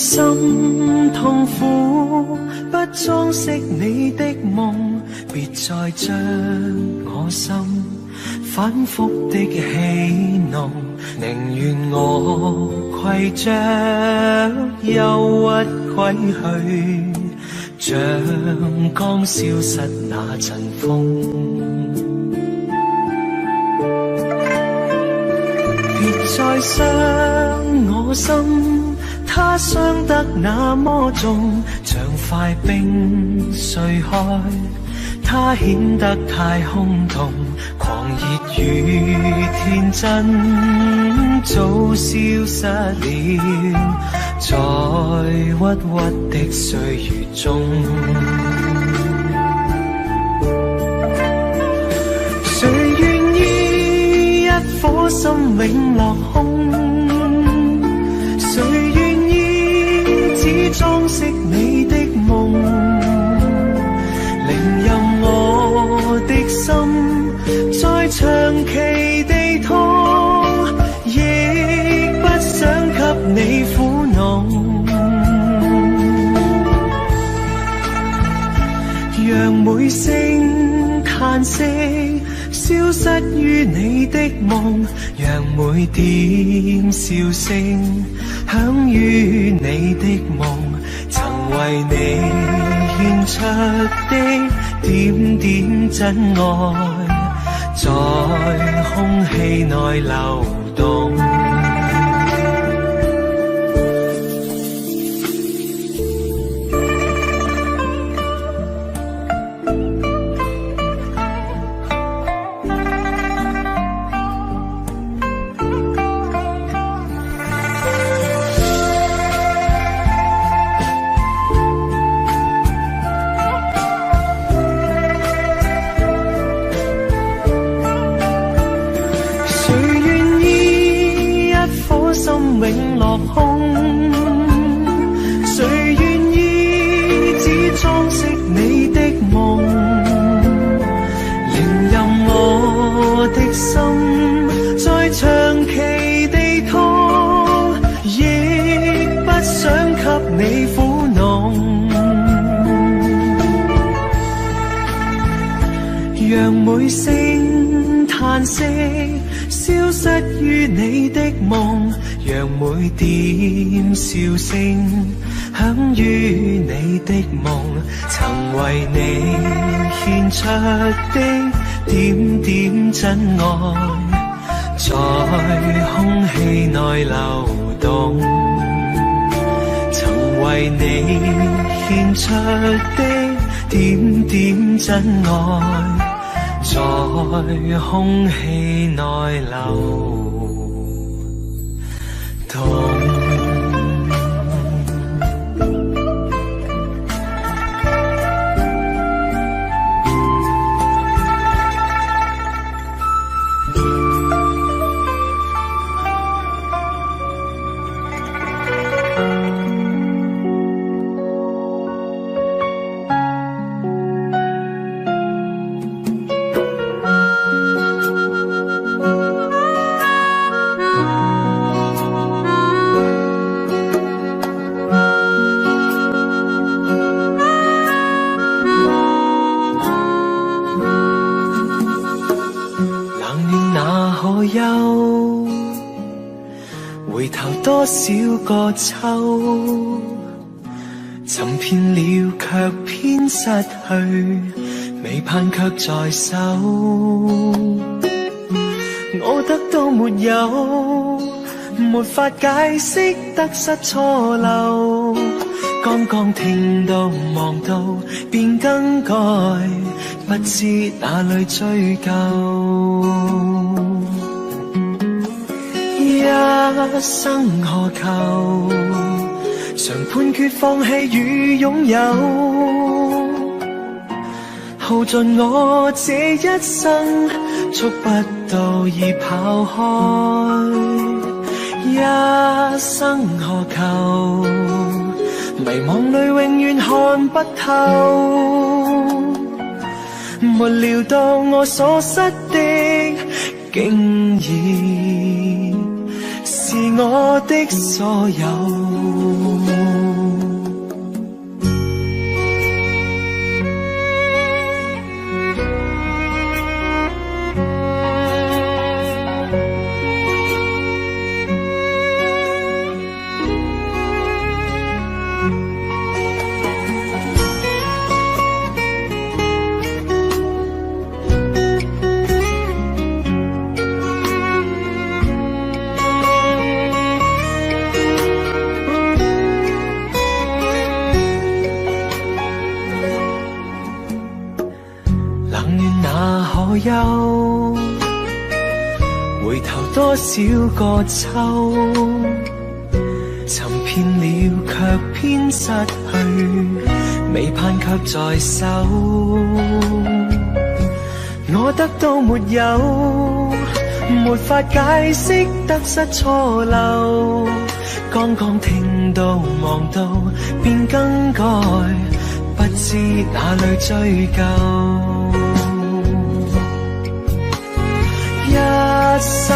心痛苦，不裝飾你的夢，別再將我心反覆的戲弄，寧願我攜着憂鬱歸去，像剛消失那陣風。別再傷我心，它傷得那麼重，像塊冰碎開，它顯得太空洞，狂熱與天真早消失了，在鬱鬱的歲月中。誰願意一顆心永落空？誰願意只裝飾你的夢？寧任我的心再長期地痛，亦不想給你苦惱。讓每聲嘆息消失於你的夢，讓每點笑聲響於你的夢，曾為你獻出的點點真愛，在空氣內流動。永落空，誰願意只裝飾你的夢？寧任我的心再長期地痛，亦不想給你苦惱。讓每聲嘆息消失於你的夢，讓每點笑聲響於你的夢，曾為你獻出的點點真愛，在空氣內流動。曾為你獻出的點點真愛，在空氣內流動。回頭多少個秋，尋遍了卻偏失去，未盼卻在手。我得到沒有，沒法解釋得失錯漏，剛剛聽到望到便更改，不知哪裏追究。一生何求，常判決放棄與擁有，耗盡我這一生，觸不到已跑開。一生何求，迷惘裏永遠看不透，沒料到我所失的竟然是我的所有。願那可休？回頭多少個秋，尋遍了卻偏失去，未盼卻在手。我得到沒有，沒法解釋得失錯漏。剛剛聽到望到便更改，不知哪裏追究。一生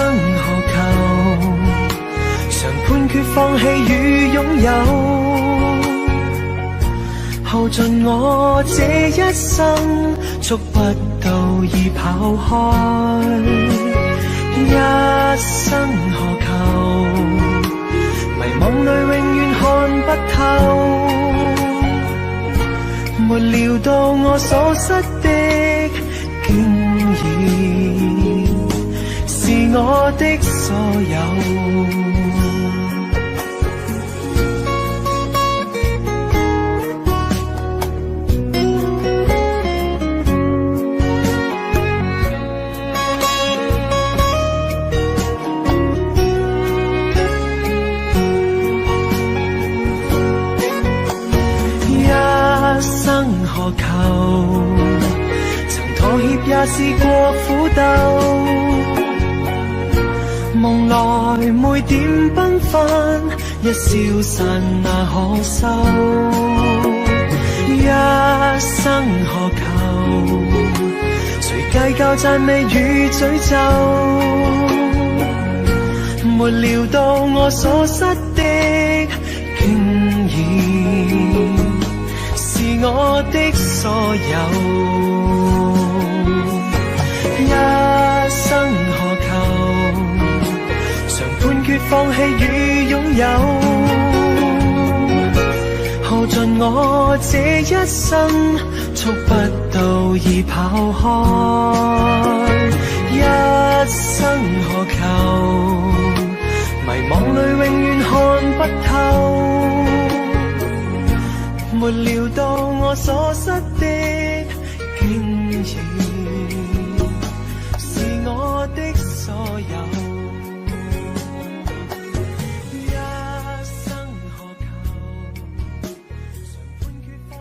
何求？常判決放棄與擁有，耗盡我這一生，觸不到已跑開。一生何求？迷惘裏永遠看不透，沒料到我所失的，竟然是我的所有。何求？曾妥協也試過苦鬥，夢來每點繽紛，一消散那可收。一生何求？誰計較讚美與詛咒？沒料到我所失的，竟然是我的所有。一生何求？常判決放棄與擁有，耗盡我這一生，觸不到已跑開。一生何求？迷惘裏永遠看不透，沒料到我所失的，竟然是我的所有。一生何求？常判決放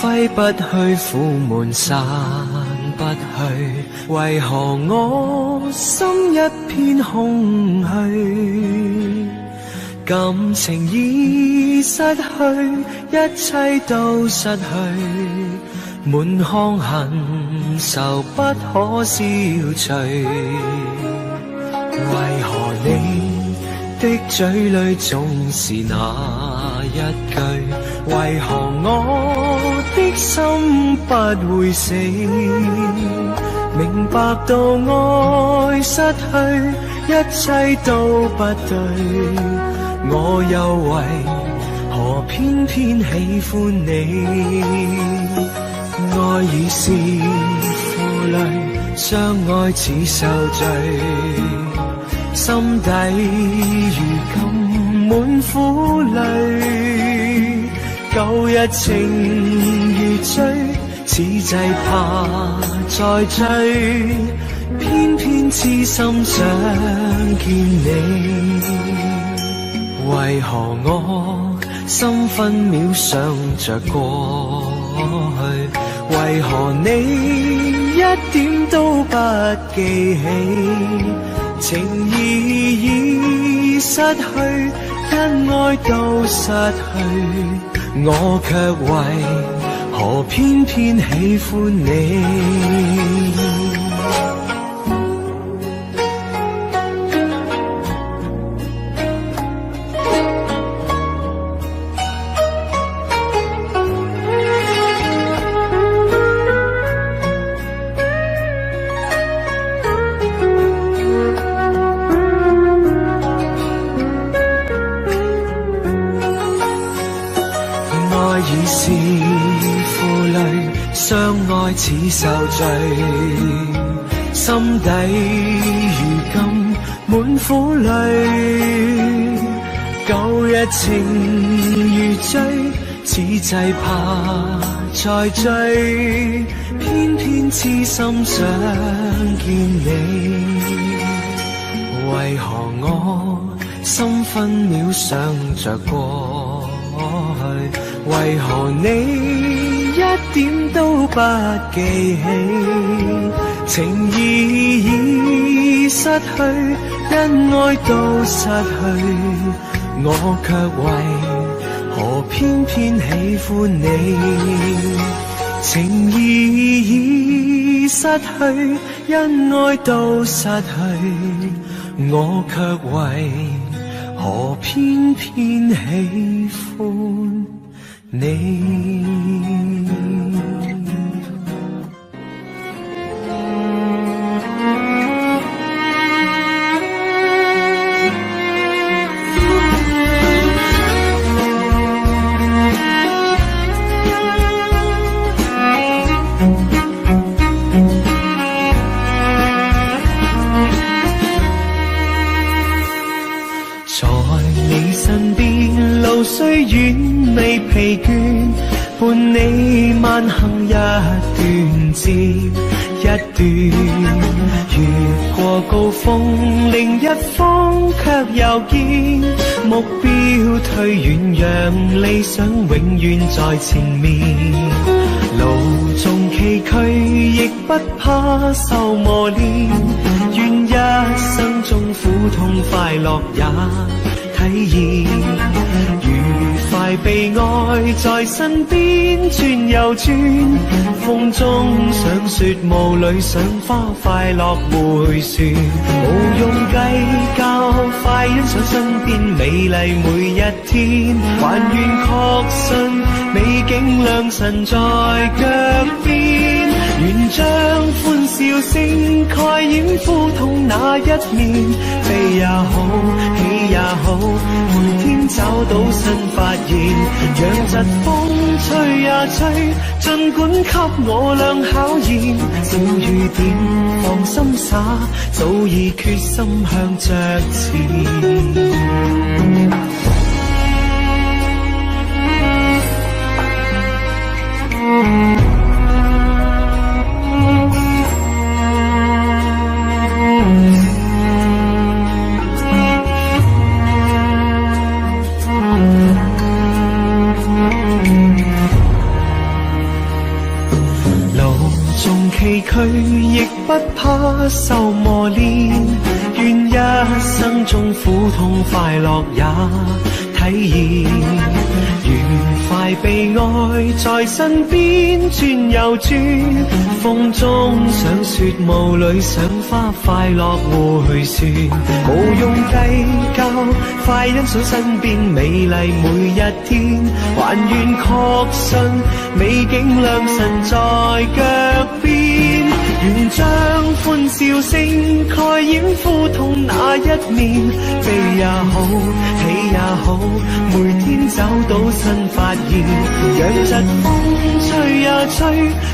揮不去，苦悶散不去，為何我心一片空虛？感情已失去，一切都失去，滿腔恨愁不可消除。為何你的嘴裏總是那一句？為何我的心不會死？明白到愛失去，一切都不對，我又為何偏偏喜歡你？愛已是負累，相愛似受罪，心底如今滿苦淚。舊日情如醉，此際怕再追，偏偏痴心想見你。為何我心分秒想着過去？為何你一點都不記起？情義已失去，恩愛都失去，我卻為何偏偏喜歡你？似受罪，心底如今滿苦淚。舊日情如醉，此際怕再追，偏偏痴心想見你。為何我心分秒想着過去？為何你一點都不記起？情意已失去，恩愛都失去，我卻為何偏偏喜歡你？情意已失去，恩愛都失去，我卻為何偏偏喜歡你？雖遠未疲倦，伴你慢行一段接一段，越過高峰另一方卻又見目標退遠，讓理想永遠在前面。路縱崎嶇亦不怕受磨練，願一生中苦痛快樂也體驗，愉快被愛在身邊轉又轉，風中想雪霧裏賞花快樂迴旋，無用計較，快欣賞身邊美麗每一天，還願確信美景良辰在腳邊，願將歡笑聲蓋掩苦痛那一面，悲也好，喜也好，每天找到新發現，讓疾風吹呀吹，儘管給我倆考驗，小雨點放心灑，早已決心向着前。崎嶇亦不怕受磨練，願一生中苦痛快樂也體驗，愉快被愛在身邊轉又轉，風中賞雪霧裏賞花快樂迴旋，無用計較，快欣賞身邊美麗每一天，還願確信美景良辰在腳邊，願將歡笑聲蓋掩苦痛那一面，悲也好，喜也好，每天找到新發現，讓疾風吹呀吹，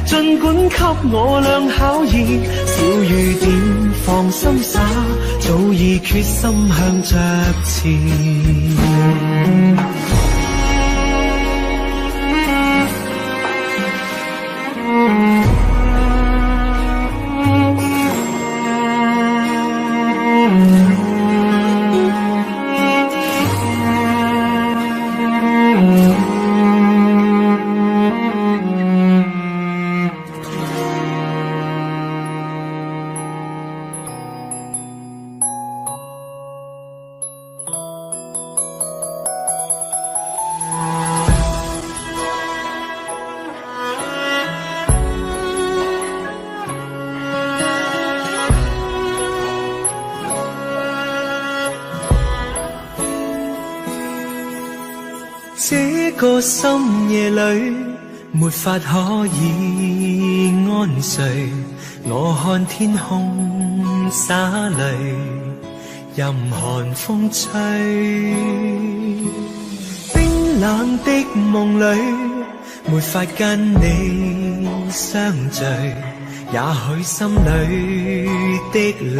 儘管給我倆考驗，小雨點放心灑，早已決心向着前。這個深夜裏沒法可以安睡，我看天空灑淚，任寒風吹，冰冷的夢裏沒法跟你相聚，也許心裏的淚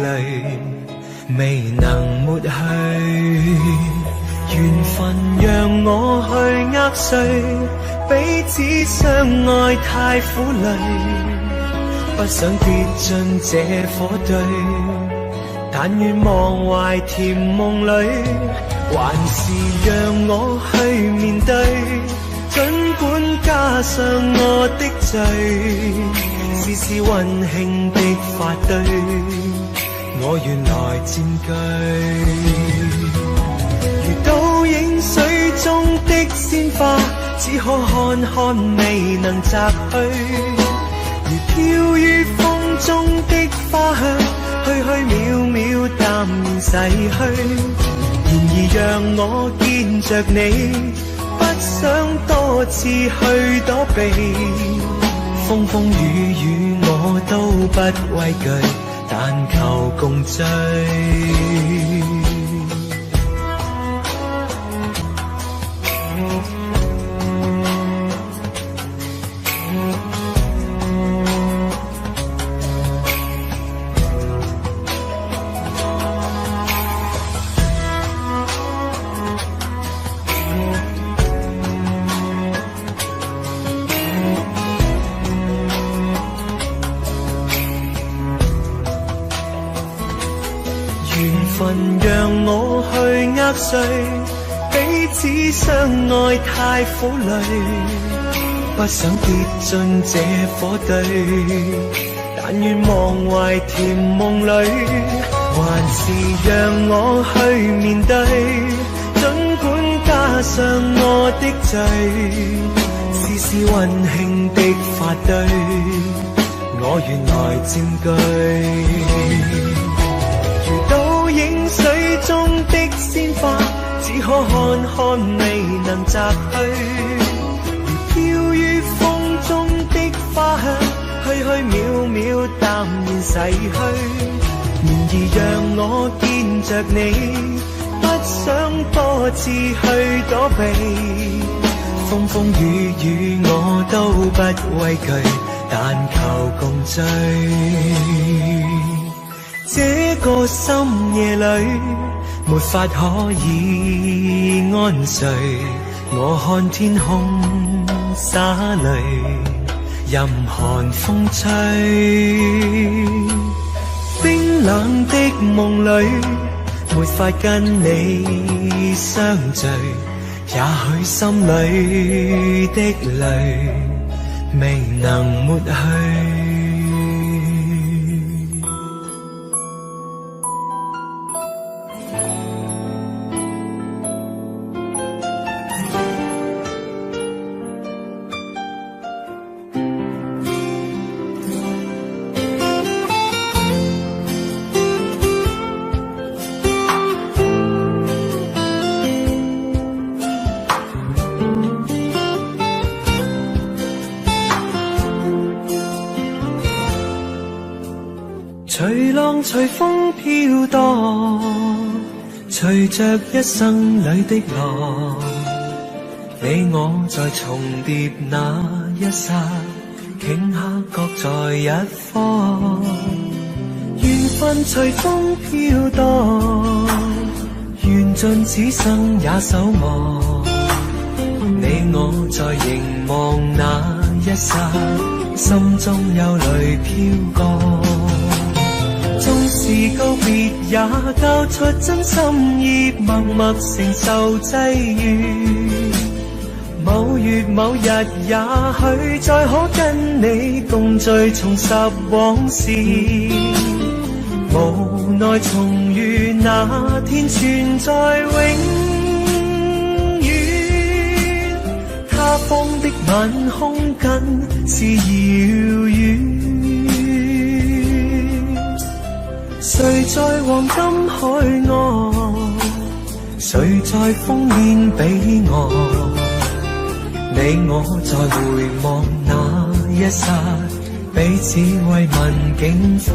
未能抹去。緣分讓我去握碎，彼此相愛太苦累，不想跌進這火堆，但願忘懷甜夢裏，還是讓我去面對。儘管加上我的罪，試試溫馨的發堆，我願來佔據。如倒影水中的鮮花，只可看看未能摘去。如飄於風中的花香，虛虛渺渺淡然逝去。然而讓我見着你，不想多次去躲避，風風雨雨我都不畏懼，但求共醉。讓我去握碎，彼此相愛太苦累，不想跌進這火堆，但願忘懷甜夢裏，還是讓我去面對。儘管加上我的罪，試試溫馨的發堆，我願來佔據。倒影水中的鮮花，只可看看未能摘去。如飄於風中的花香，虛虛渺渺淡然逝去。然而讓我見着你，不想多次去躲避，風風雨雨我都不畏懼，但求共醉。這個深夜裏，沒法可以安睡。我看天空灑淚，任寒風吹。冰冷的夢裏，沒法跟你相聚。也許心裏的淚，未能抹去。隨浪隨風飄蕩，隨着一生裏的浪，你我在重疊那一剎，頃刻各在一方。緣分隨風飄蕩，緣盡此生也守望。你我在凝望那一剎，心中憂慮飄過。縱是告別也交出真心意，默默承受際遇。某月某日也許再可跟你共聚，重拾往事。無奈重遇那天存在永遠，他方的晚空更是遙遠。誰在黃金海岸，誰在烽煙彼岸？你我在回望那一剎，彼此慰問境況。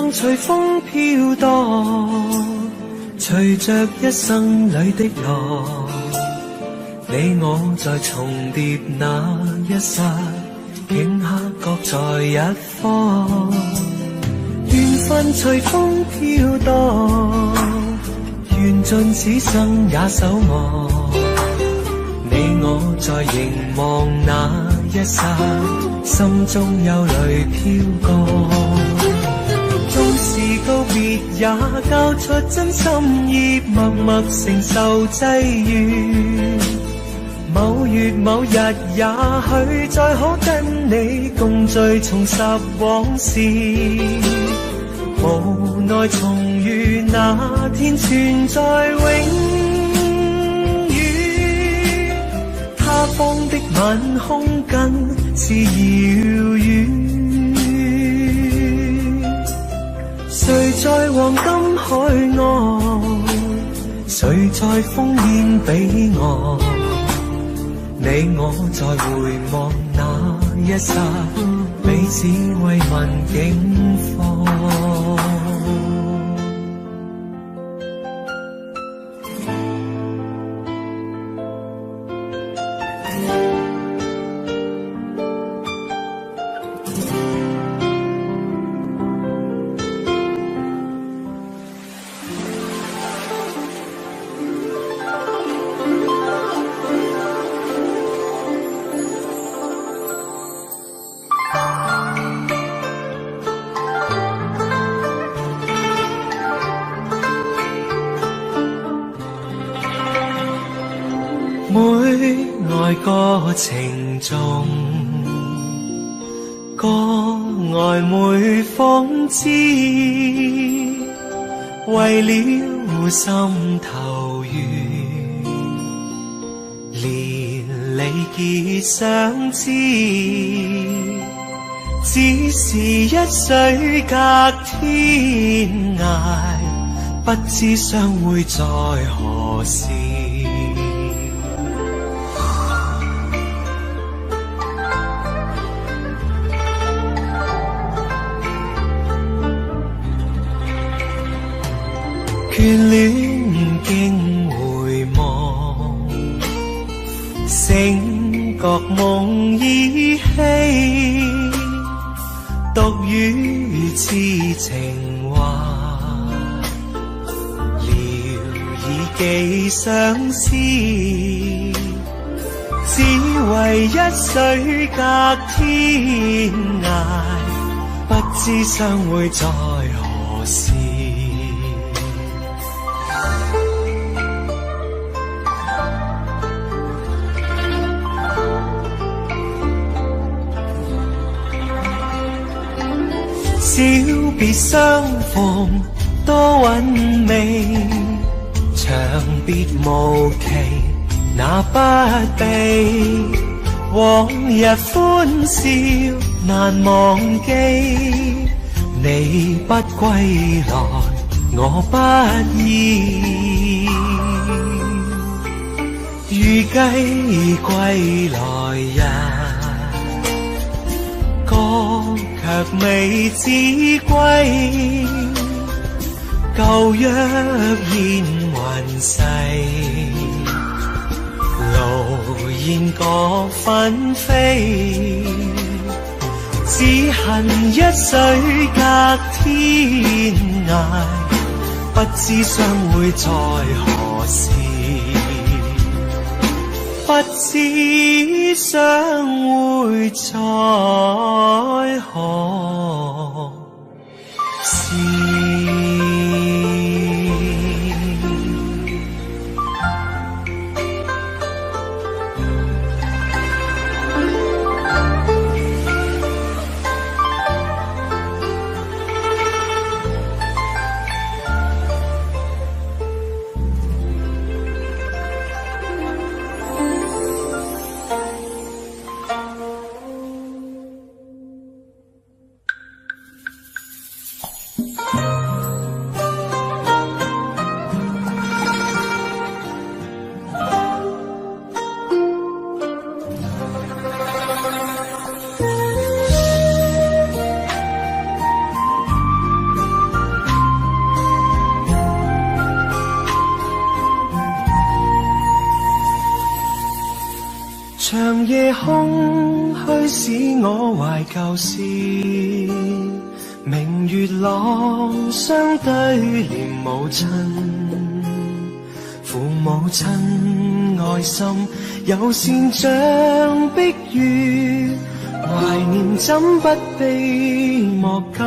分隨風飄蕩，隨着一生裏的浪，你我在重疊那一剎，頃刻各在一方。緣分隨風飄蕩，緣盡此生也守望。你我在凝望那一剎，心中憂慮飄過。縱是告別也交出真心意，默默承受際遇。某月某日也許再可跟你共聚重拾往事，無奈重遇那天存在永遠，他方的晚空更是遙遠。誰在黃金海岸，誰在烽煙彼岸，你我在回望那一剎，彼此慰問境況。每愛個情重，個愛每方知，為了心頭緣，連理結相知，只是一水隔天涯，不知相會在何時。眷戀經回望，醒覺夢依稀，獨語痴情話，聊以寄相思，只為一水隔天涯，不知相會在何時。小別相逢多韻味，長別無期那不避，往日歡笑難忘記，你不歸來我不依，預計歸來日，卻未知歸，舊約煙雲逝，路煙各紛飛，只恨一水隔天涯，不知相會在何時，不知相會在何時。夜空虛使我懷舊事，明月朗相對念母親，父母親愛心有善像碧月，懷念怎不悲莫禁。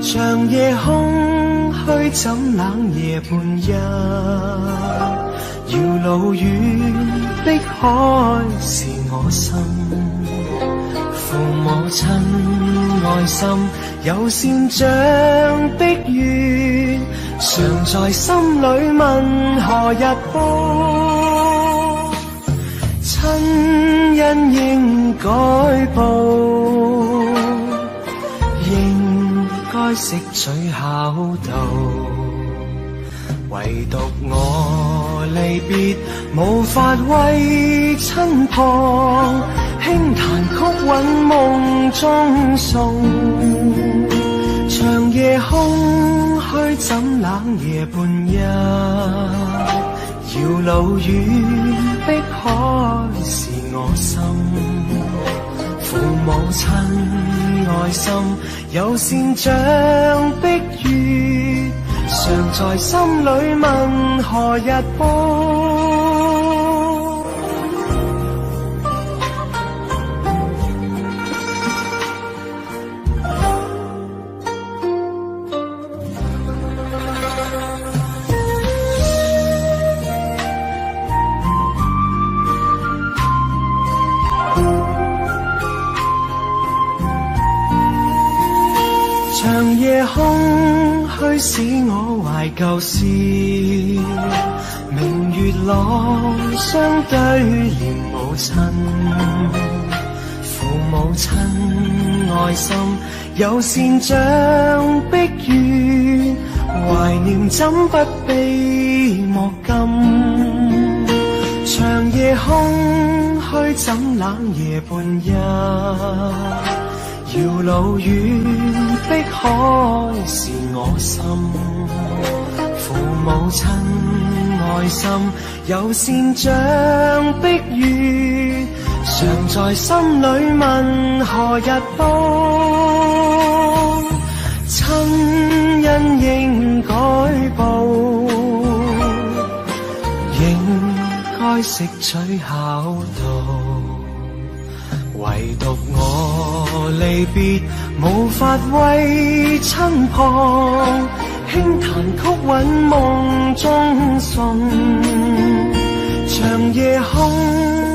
長夜空虛怎冷夜半日，遙路遠碧海是我心。父母親愛心有善像碧月，常在心裏問何日報。親恩應該報，應該識取孝道，唯獨我離別無法為親旁，輕彈曲韻夢中送。長夜空虛怎冷夜半日，遙路遠碧海是我心。父母親愛心有善像碧月，常在心裏問何日報。長夜空虛使我懷舊事，明月朗相對念母親。父母親愛心有善像碧月，懷念怎不悲莫禁。長夜空虛怎冷夜半日，遙路遠碧海是我心。父母親愛心有善像碧月，常在心裏問何日報。親恩應該報，應該識取孝道，唯獨我離別無法為親旁，輕彈曲韻夢中送。長夜空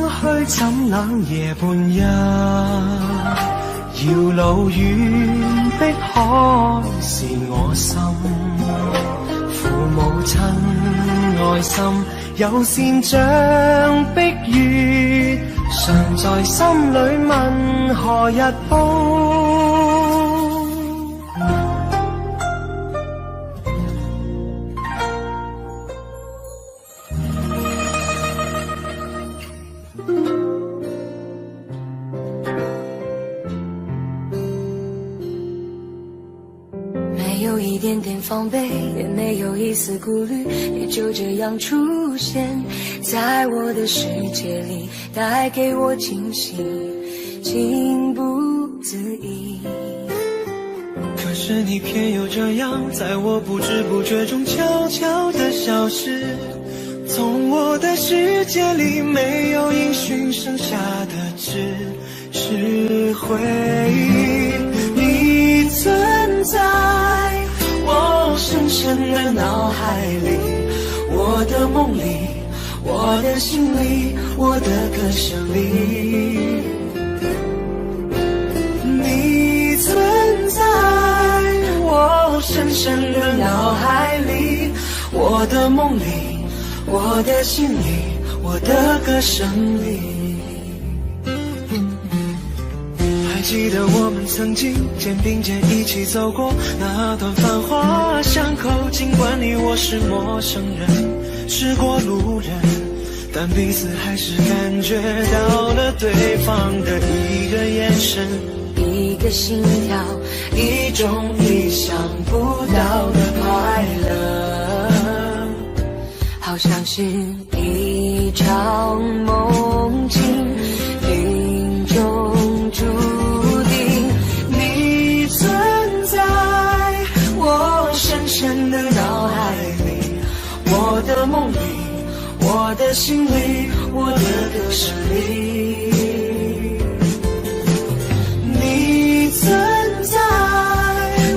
虛怎冷夜半日，遙路遠碧海是我心。父母親愛心有善像碧月，常在心裏問何日報。没有一点点防备，也没有一丝顾虑，也就这样出现在我的世界里，带给我惊喜，情不自已。可是你偏又这样，在我不知不觉中悄悄地消失，从我的世界里没有音讯，剩下的只是回忆。你存在我深深的脑海里，我的梦里，我的心里，我的歌声里。你存在我深深的脑海里，我的梦里，我的心里，我的歌声里。还记得我们曾经肩并肩一起走过那段繁华巷口，尽管你我是陌生人，是过路人，但彼此还是感觉到了对方的一个眼神，一个心跳，一种意想不到的快乐，好像是一场梦境。我的梦里，我的心里，我的歌声里，你存在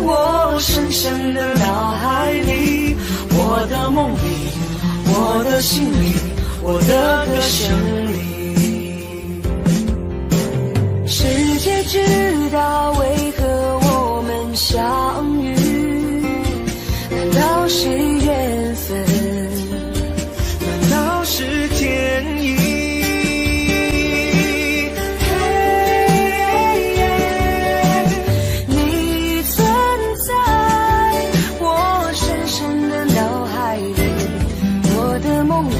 我深深的脑海里，我的梦里，我的心里，我的歌声里。世界知道为何我们相遇，难道是缘分？难道是天意？你存在我深深的脑海里，我的梦里，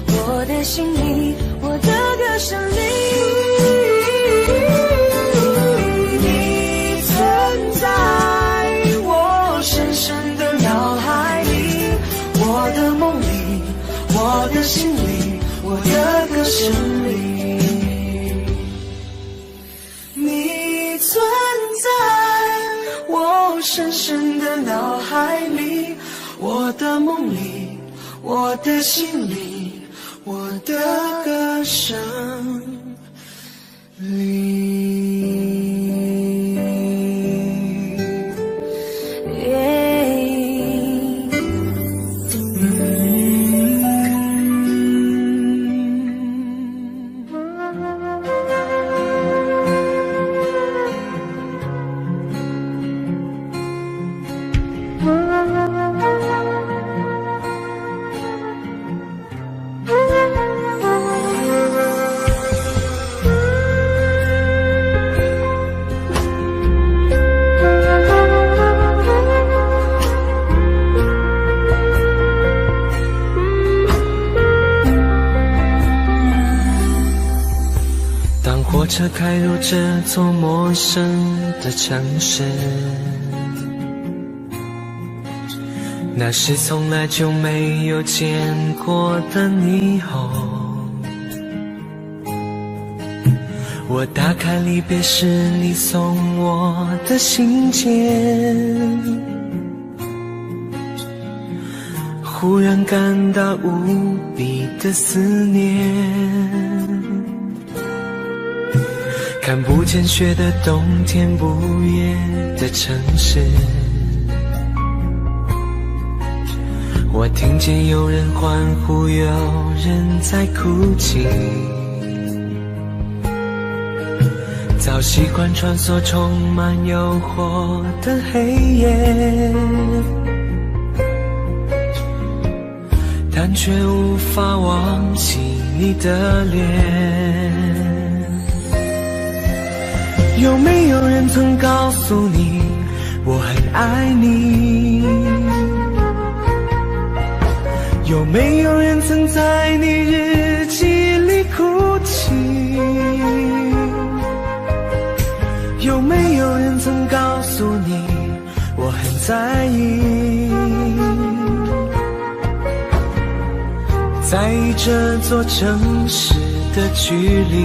我的心里，我的歌声里。我的心里，我的歌声里，你存在我深深的脑海里，我的梦里，我的心里，我的歌声里。火车开入这座陌生的城市，那是从来就没有见过的霓虹。我打开离别时你送我的信件，忽然感到无比的思念。看不见雪的冬天，不夜的城市，我听见有人欢呼，有人在哭泣。早习惯穿梭充满诱惑的黑夜，但却无法忘记你的脸。有没有人曾告诉你我很爱你？有没有人曾在你日记里哭泣？有没有人曾告诉你我很在意？在意这座城市的距离。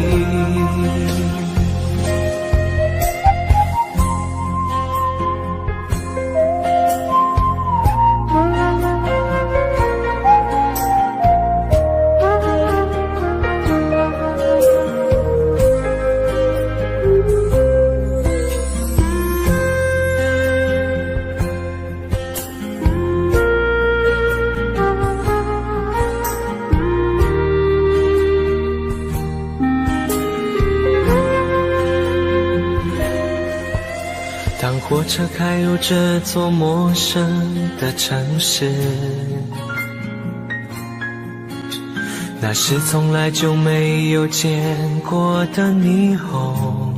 当火车开入这座陌生的城市，那是从来就没有见过的霓虹。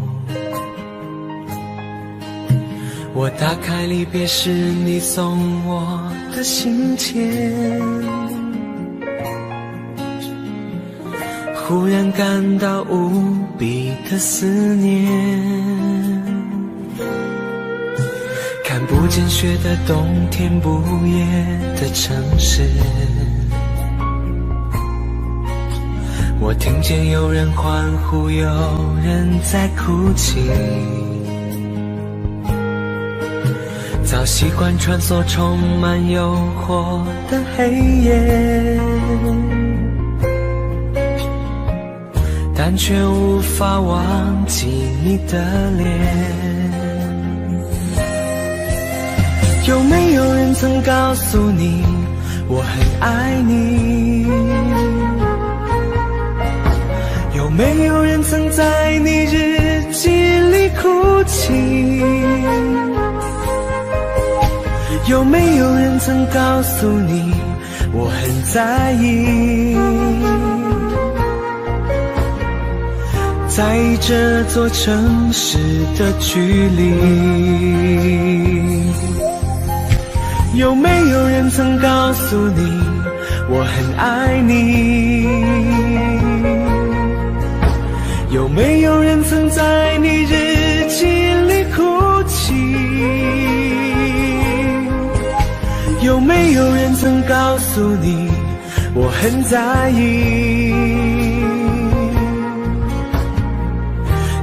我打开离别时你送我的信件，忽然感到无比的思念。看不见雪的冬天，不夜的城市，我听见有人欢呼，有人在哭泣。早习惯穿梭充满诱惑的黑夜，但却无法忘记你的脸。有没有人曾告诉你我很爱你？有没有人曾在你日记里哭泣？有没有人曾告诉你我很在意？在意这座城市的距离。有没有人曾告诉你我很爱你？有没有人曾在你日记里哭泣？有没有人曾告诉你我很在意？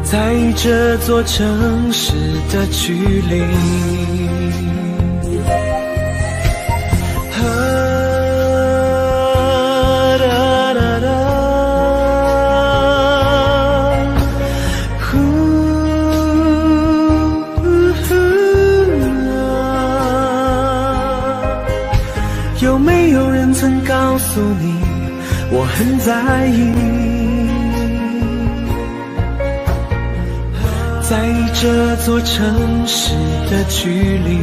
在意这座城市的距离。有没有人曾告诉你我很在意？在意这座城市的距离。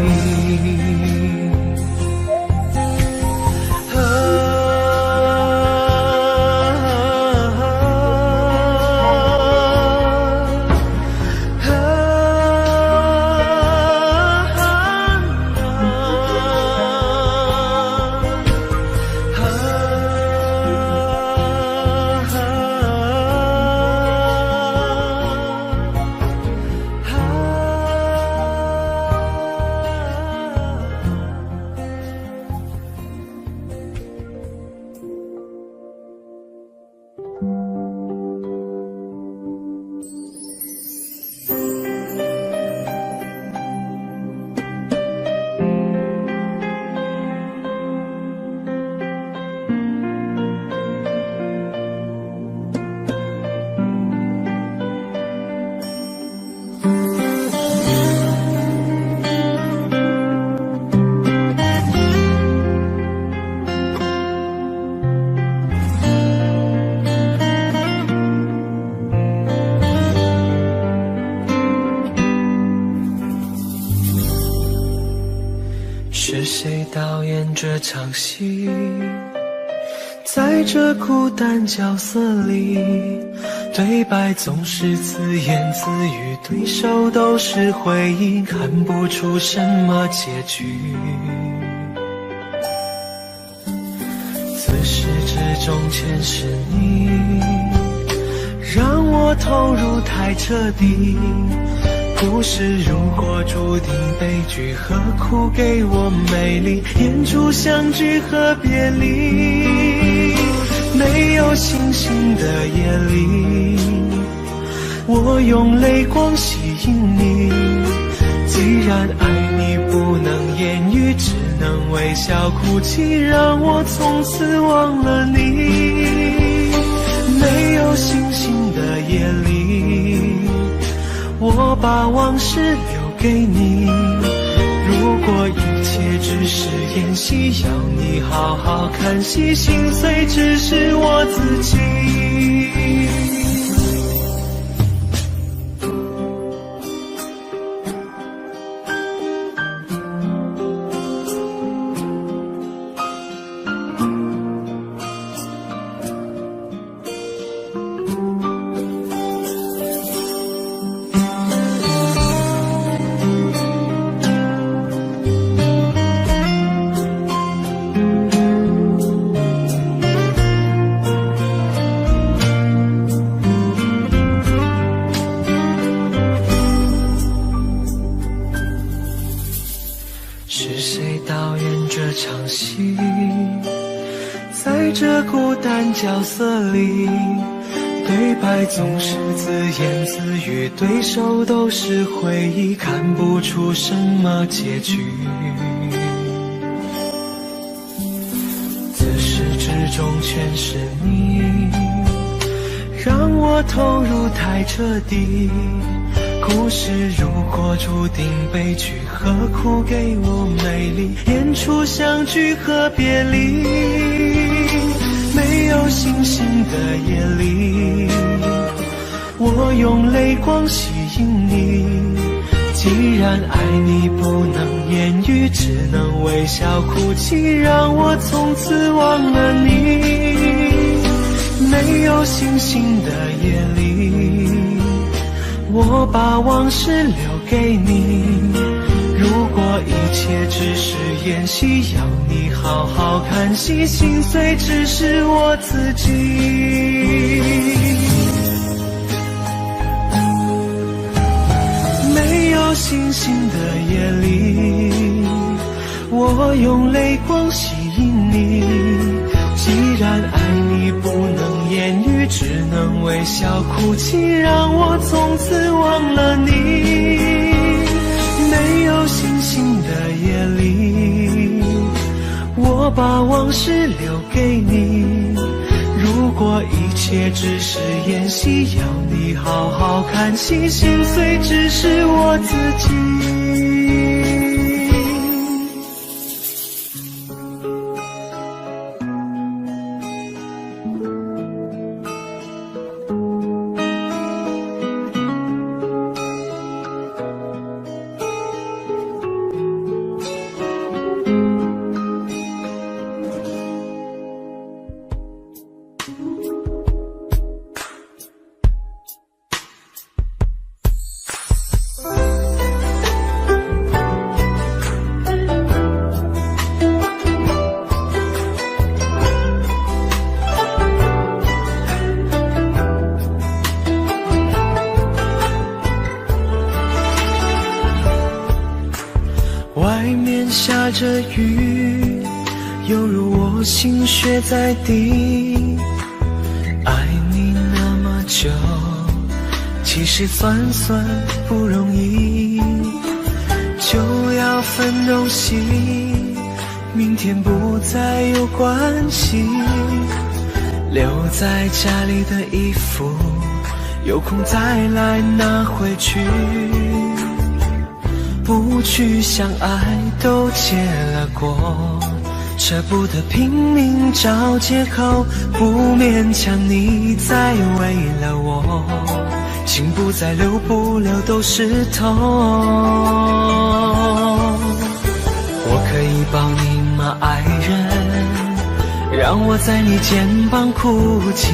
是谁导演这场戏？在这孤单角色里，对白总是自言自语，对手都是回忆，看不出什么结局。自始至终全是你，让我投入太彻底。故事如果注定悲剧，何苦给我美丽？演出相聚和别离，没有星星的夜里，我用泪光吸引你。既然爱你不能言语，只能微笑哭泣，让我从此忘了你。没有星星的夜里，我把往事留给你。如果一切只是演戏，要你好好看戏，心碎只是我自己。是谁导演这场戏？在这孤单角色里，对白总是自言自语，对手都是回忆，看不出什么结局。自始至终全是你，让我投入太彻底。故事如果注定悲剧，何苦给我美丽？演出相聚和别离，没有星星的夜里，我用泪光吸引你。既然爱你不能言语，只能微笑哭泣，让我从此忘了你。没有星星的夜里，我把往事留给你。如果一切只是演戏，要你好好看戏，心碎只是我自己。没有星星的夜里，我用泪光吸引你。既然爱你不能言语，只能微笑哭泣，让我从此忘了你。没有星星的夜里，我把往事留给你。如果一切只是演戏，要你好好看戏，心碎只是我自己。下着雨，犹如我心血在滴。爱你那么久，其实算不容易。就要分东西，明天不再有关系。留在家里的衣服，有空再来拿回去。不去相爱都结了果，舍不得拼命找借口，不勉强你再为了我，心不再留，不留都是痛。我可以抱你吗，爱人？让我在你肩膀哭泣。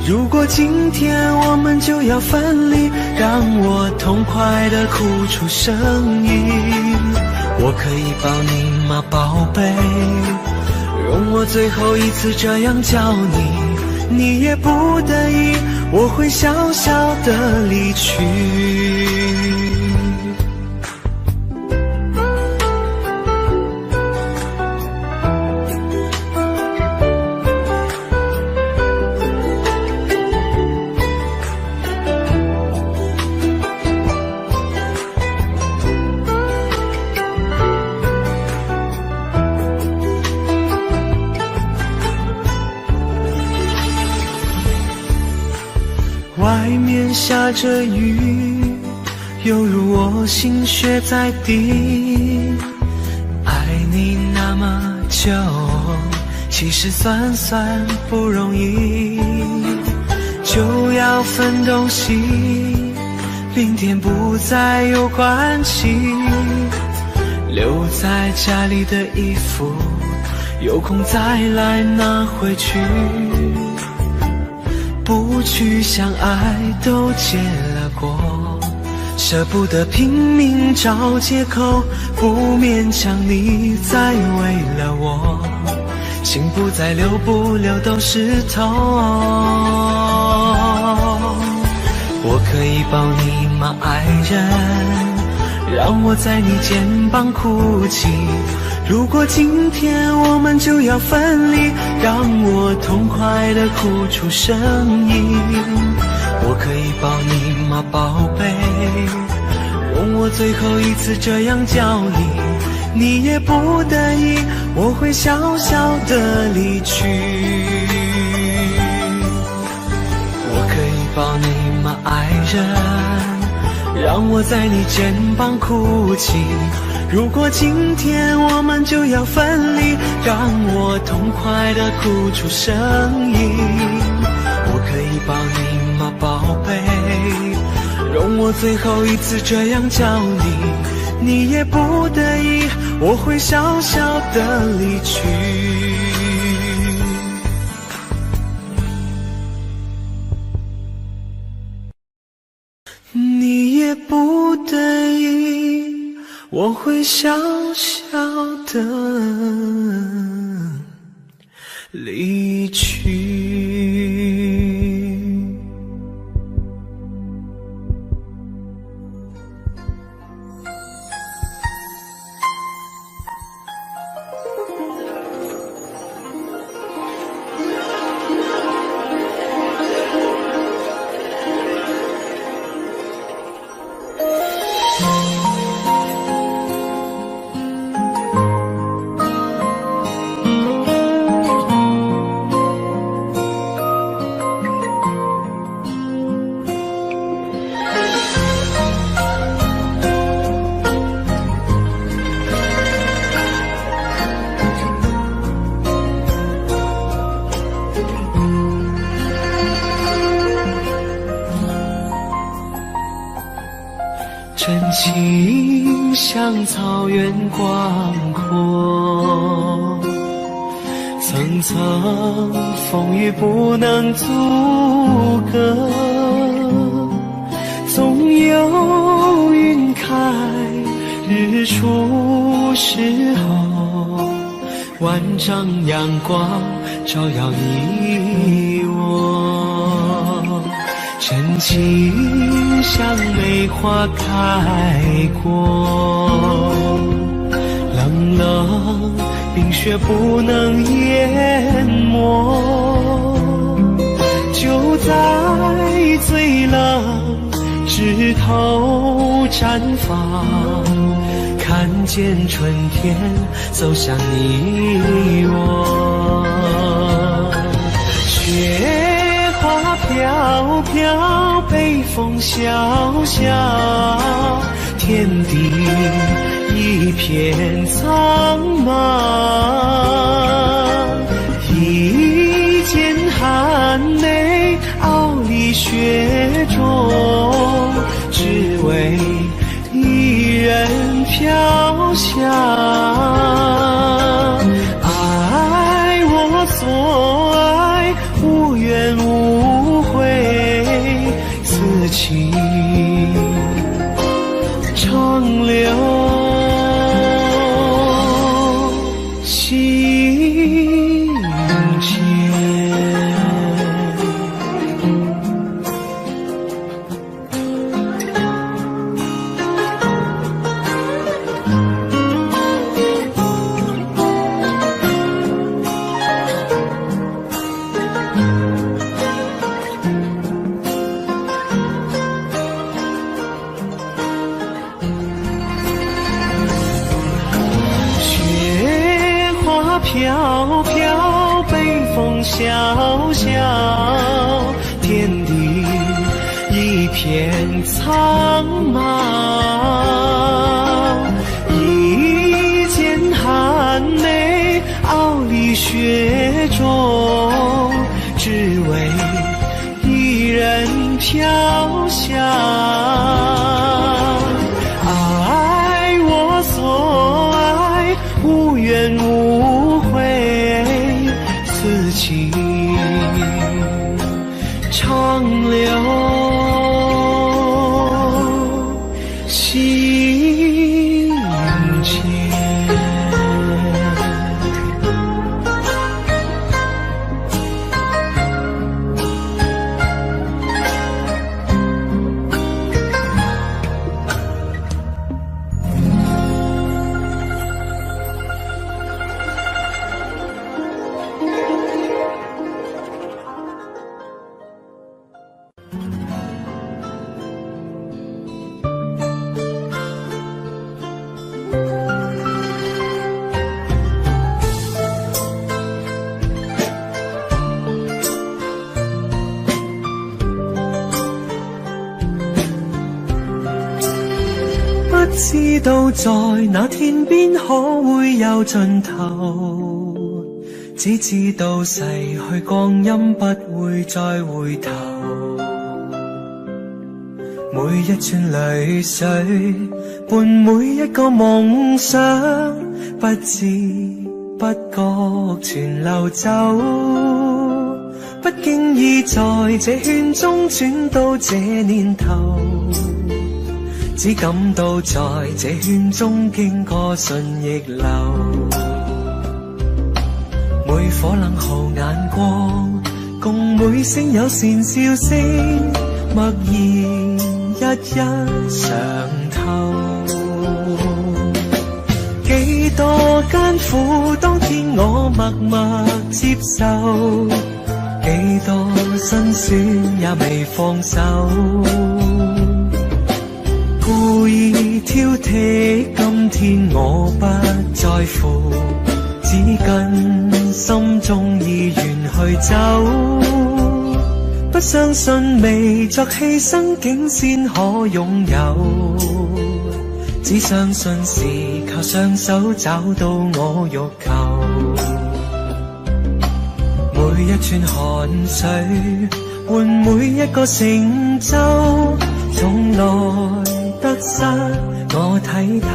如果今天我们就要分离，让我痛快地哭出声音。我可以抱你吗，宝贝？容我最后一次这样叫你，你也不得已，我会笑笑地离去。外面下着雨，犹如我心血在滴。爱你那么久，其实算不容易。就要分东西，明天不再有关系。留在家里的衣服，有空再来拿回去。不去相爱都结了果，舍不得拼命找借口，不勉强你再为了我，心不再留，不留都是痛。我可以抱你吗，爱人？让我在你肩膀哭泣。如果今天我们就要分离，让我痛快地哭出声音。我可以抱你吗，宝贝？容我最后一次这样叫你，你也不得已，我会小小地离去。我可以抱你吗，爱人？让我在你肩膀哭泣。如果今天我们就要分离，让我痛快地哭出声音。我可以抱你吗，宝贝？容我最后一次这样叫你，你也不得已，我会小小地离去。你也不得已，我会小小地离去。真情像草原广阔，层层风雨不能阻隔，总有云开日出时候，万丈阳光照耀你我。真情像梅花开过，冷冷冰雪不能淹没，就在最冷枝头绽放，看见春天走向你我。雪花飘飘，北风萧萧，天地一片苍茫。一剑寒梅，傲立雪中，只为一人飘香。爱我所爱，无怨无悔，此情长留心间。飘飘，北风萧萧，天地一片苍茫。一剑寒梅，傲立雪中，只为一人飘香。爱我所爱，无怨无悔，此情长留心间。知道在那天邊可會有盡頭，只知道逝去光陰不會再回頭。每一串淚水伴每一個夢想，不知不覺全流走。不經意在這圈中轉到這年頭，只感到在這圈中經過順逆流。每顆冷酷眼光，共每聲友善笑聲，默然一一嘗透。幾多艱苦，當天我默默接受，幾多辛酸也未放手。故意挑剔，今天我不在乎，只跟心中意願去走。不相信未作犧牲，竟先可擁有。只相信是靠雙手找到我欲求。每一串汗水換每一個成就，從來得失我睇透。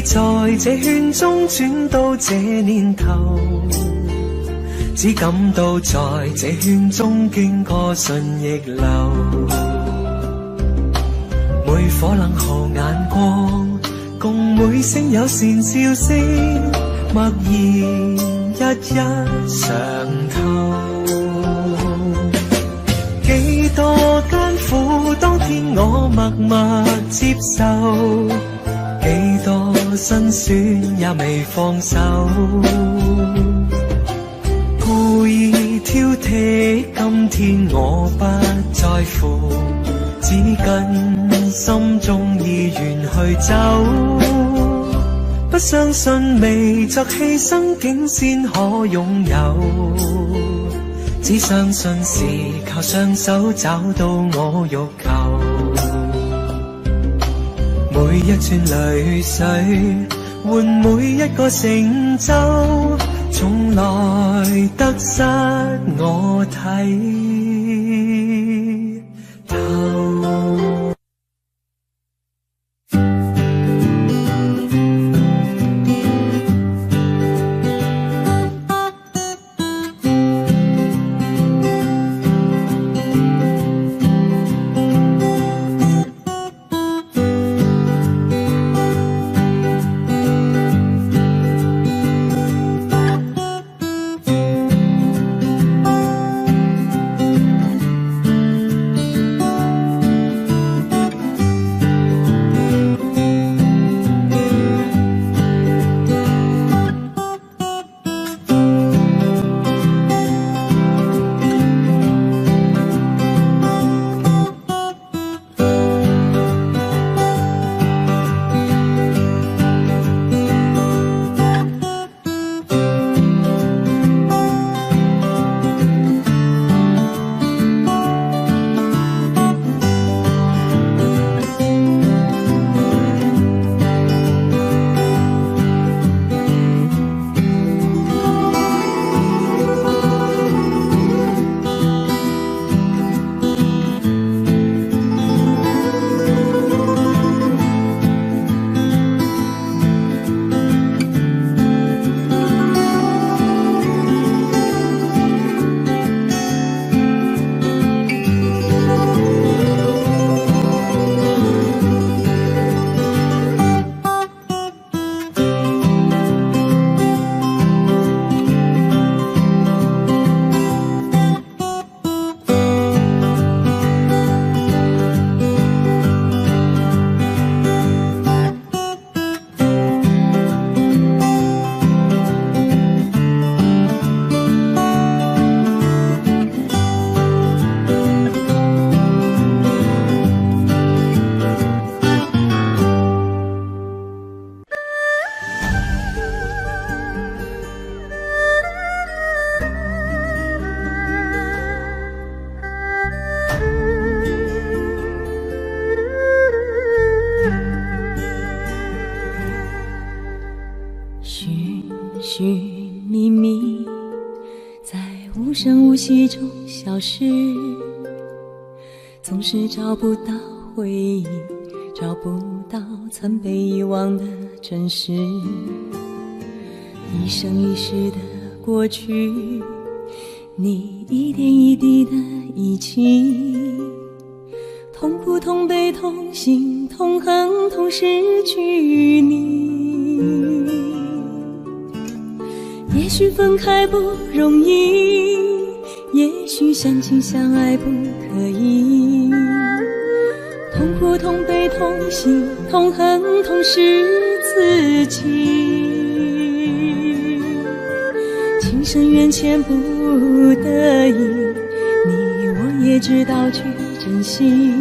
在這圈中轉到這年頭，只感到在這圈中經過順逆流。每顆冷酷眼光，共每聲友善笑聲，默然一一嘗透。幾多艱苦，當天我默默接受，幾多辛酸也未放手。故意挑剔，今天我不在乎，只跟心中意願去走。不相信未作犧牲，竟先可擁有。只相信是靠雙手找到我欲求。每一串淚水換每一個成就，從來得失我睇透。息中消失，总是找不到回忆，找不到曾被遗忘的真实。一生一世的过去，你一点一滴的遗弃，痛苦同悲同心同恨同失去你。也许分开不容易，也许相亲相爱不可以，痛苦同悲同心同恨同是自己。情深缘浅不得已，你我也知道去珍惜，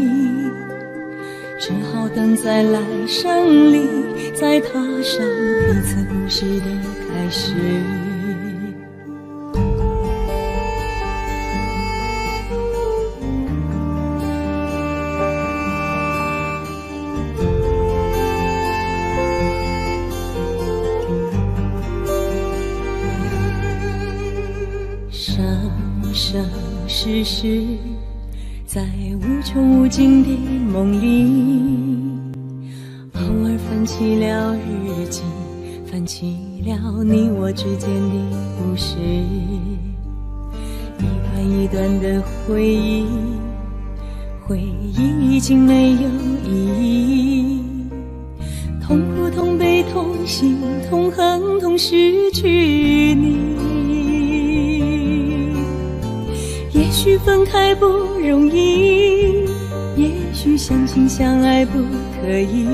只好等在来生里，再踏上彼此故事的开始。生世世，在无穷无尽的梦里，偶尔翻起了日记，翻起了你我之间的故事，一段一段的回忆，回忆已经没有意义，痛苦同悲同心同恨同失去你。也许分开不容易，也许相亲相爱不可以，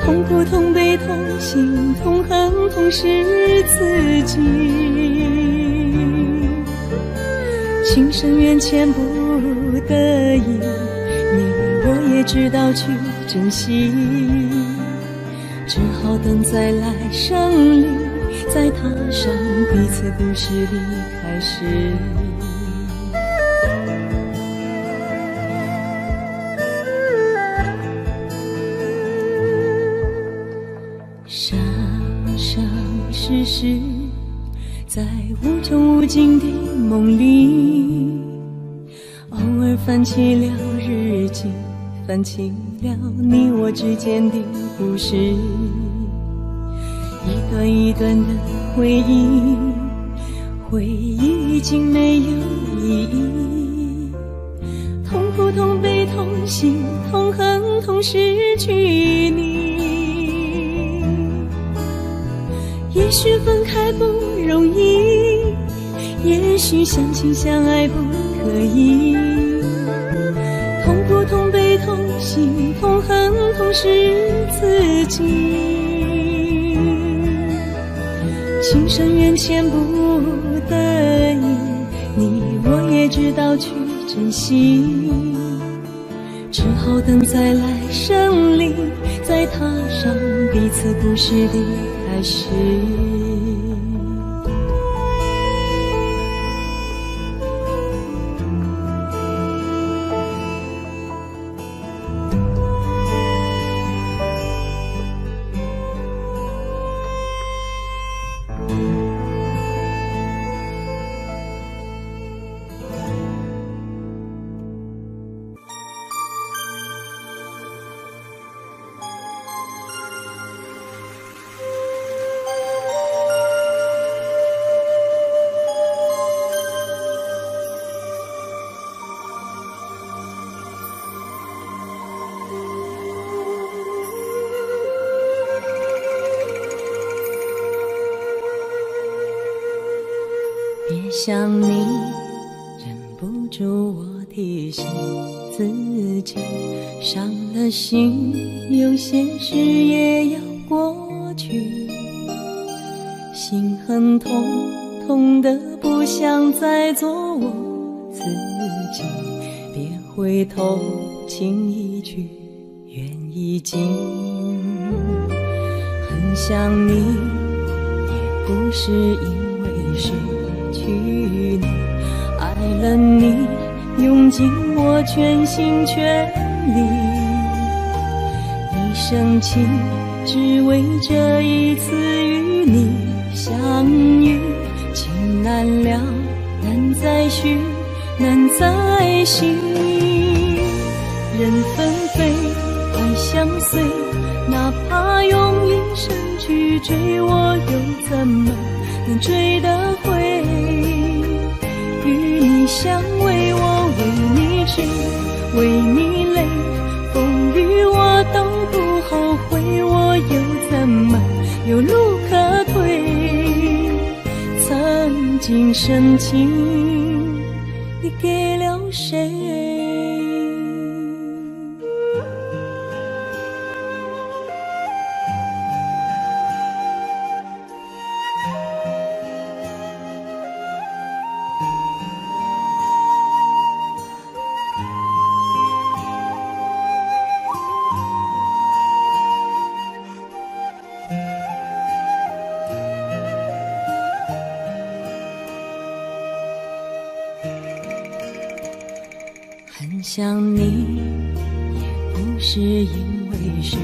痛苦同悲同心同恨同是自己。情深缘浅不得已，你我也知道去珍惜，只好等在来生里，再踏上彼此故事的开始。生生世世，在无穷无尽的梦里，偶尔翻起了日记，翻起了你我之间的故事，一段一段的回忆，回忆已经没有意义，痛苦同悲同心同恨同失去你。也许分开不容易，也许相亲相爱不可以，痛苦同悲同心同恨同是自己。情深缘浅不得已，你我也知道去珍惜，只好等在来生里，再踏上彼此故事的开始。别想你，忍不住我提醒自己，伤了心，有些事也要过去。心很痛，痛得不想再做我自己。别回头，轻一句，缘已尽。很想你，也不是因为失去你，爱了你，用尽我全心全力，一生情只为这一次与你相遇，情难了再续，难再续。人纷飞，爱相随，哪怕用一生去追，我又怎么能追得回？与你相偎，我为你痴，为你累，风雨我都不后悔，我又怎么有路可退？曾经深情，你给了谁？很想你，也不是因为失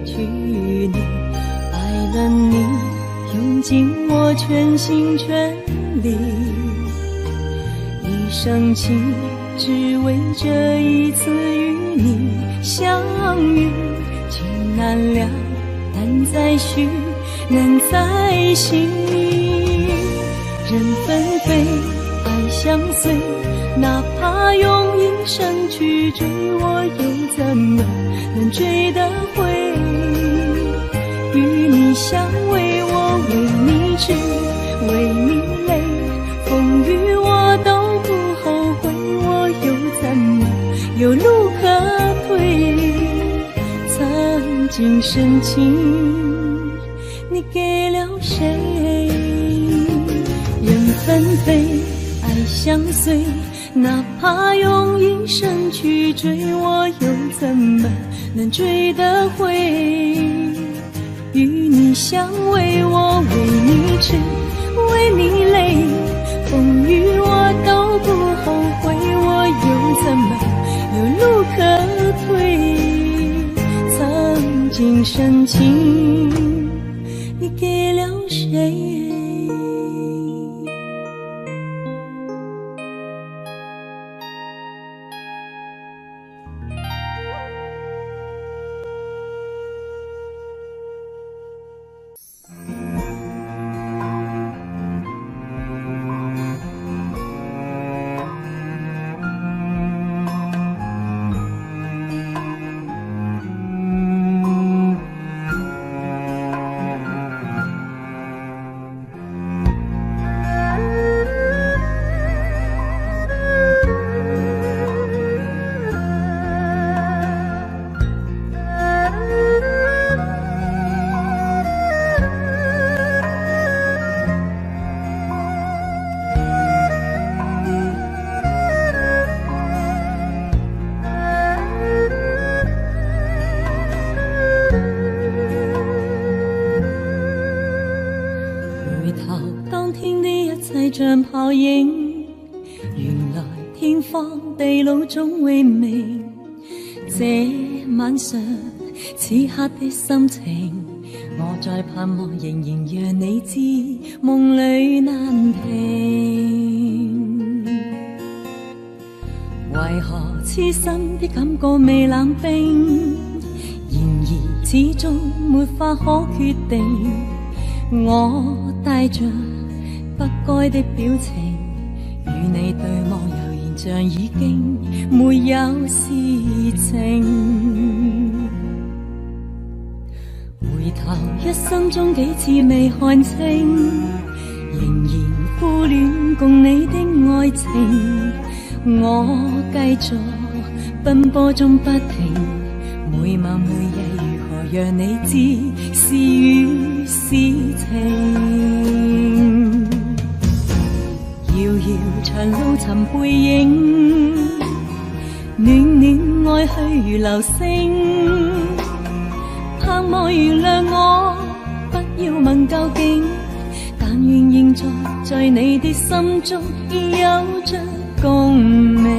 去你，爱了你，用尽我全心全力，一生情，只为这一次与你相遇。情难了，难再续，难再续。人纷飞，爱相随，哪怕用一生去追，我又怎么能追得回？与你相偎，我为你痴，为你累，风雨我都不后悔，我又怎么有路可退？曾经深情，你给了谁？人纷飞，爱相随，哪怕用一生去追，我又怎么能追得回？与你相偎，我为你痴，为你累，风雨我都不后悔，我又怎么有路可退？曾经深情，你给了谁？像泡影，原來天荒地老總會明。這晚上此刻的心情，我在盼望，仍然讓你知，夢裏難平。為何痴心的感覺未冷冰？然而始終沒法可決定。我帶着不該的表情，與你對望，悠然像已經沒有事情。回頭一生中幾次未看清，仍然苦戀共你的愛情。我繼續奔波中不停，每晚每夜如何讓你知是與是情。遙遙長路尋背影，暖暖愛去如流星。盼望原諒我，不要問究竟，但願現在你的心中已有着共鳴。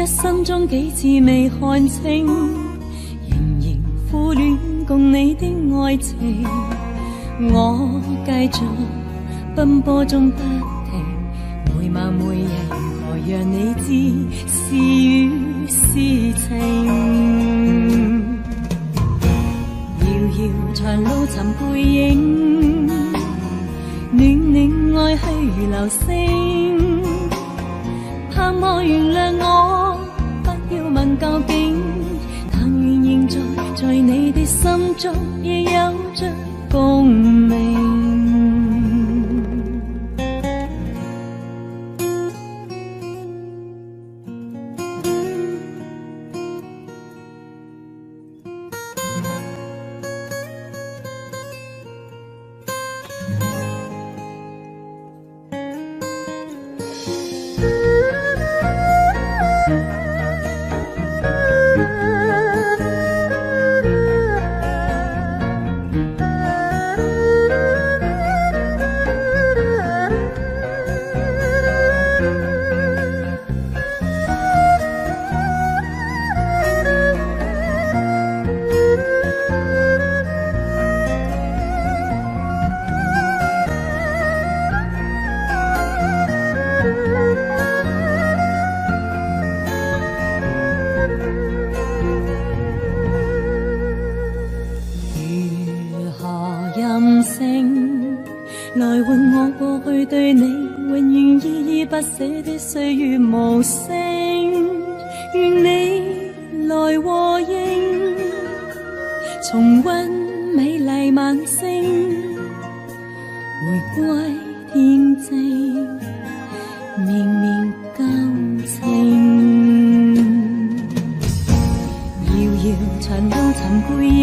一生中幾次未看清，仍然苦戀共你的愛情。我繼續奔波中不停，每晚每日如何讓你知是與是情。遙遙長路尋背影，暖暖愛去如流星。盼望原諒我，不要問究竟，但願現在你的心中亦有着共鳴。來換我過去對你永遠依依不捨的歲月無聲，願你來和應，重溫美麗晚星，回歸恬靜綿綿舊情。遙遙長路尋背影，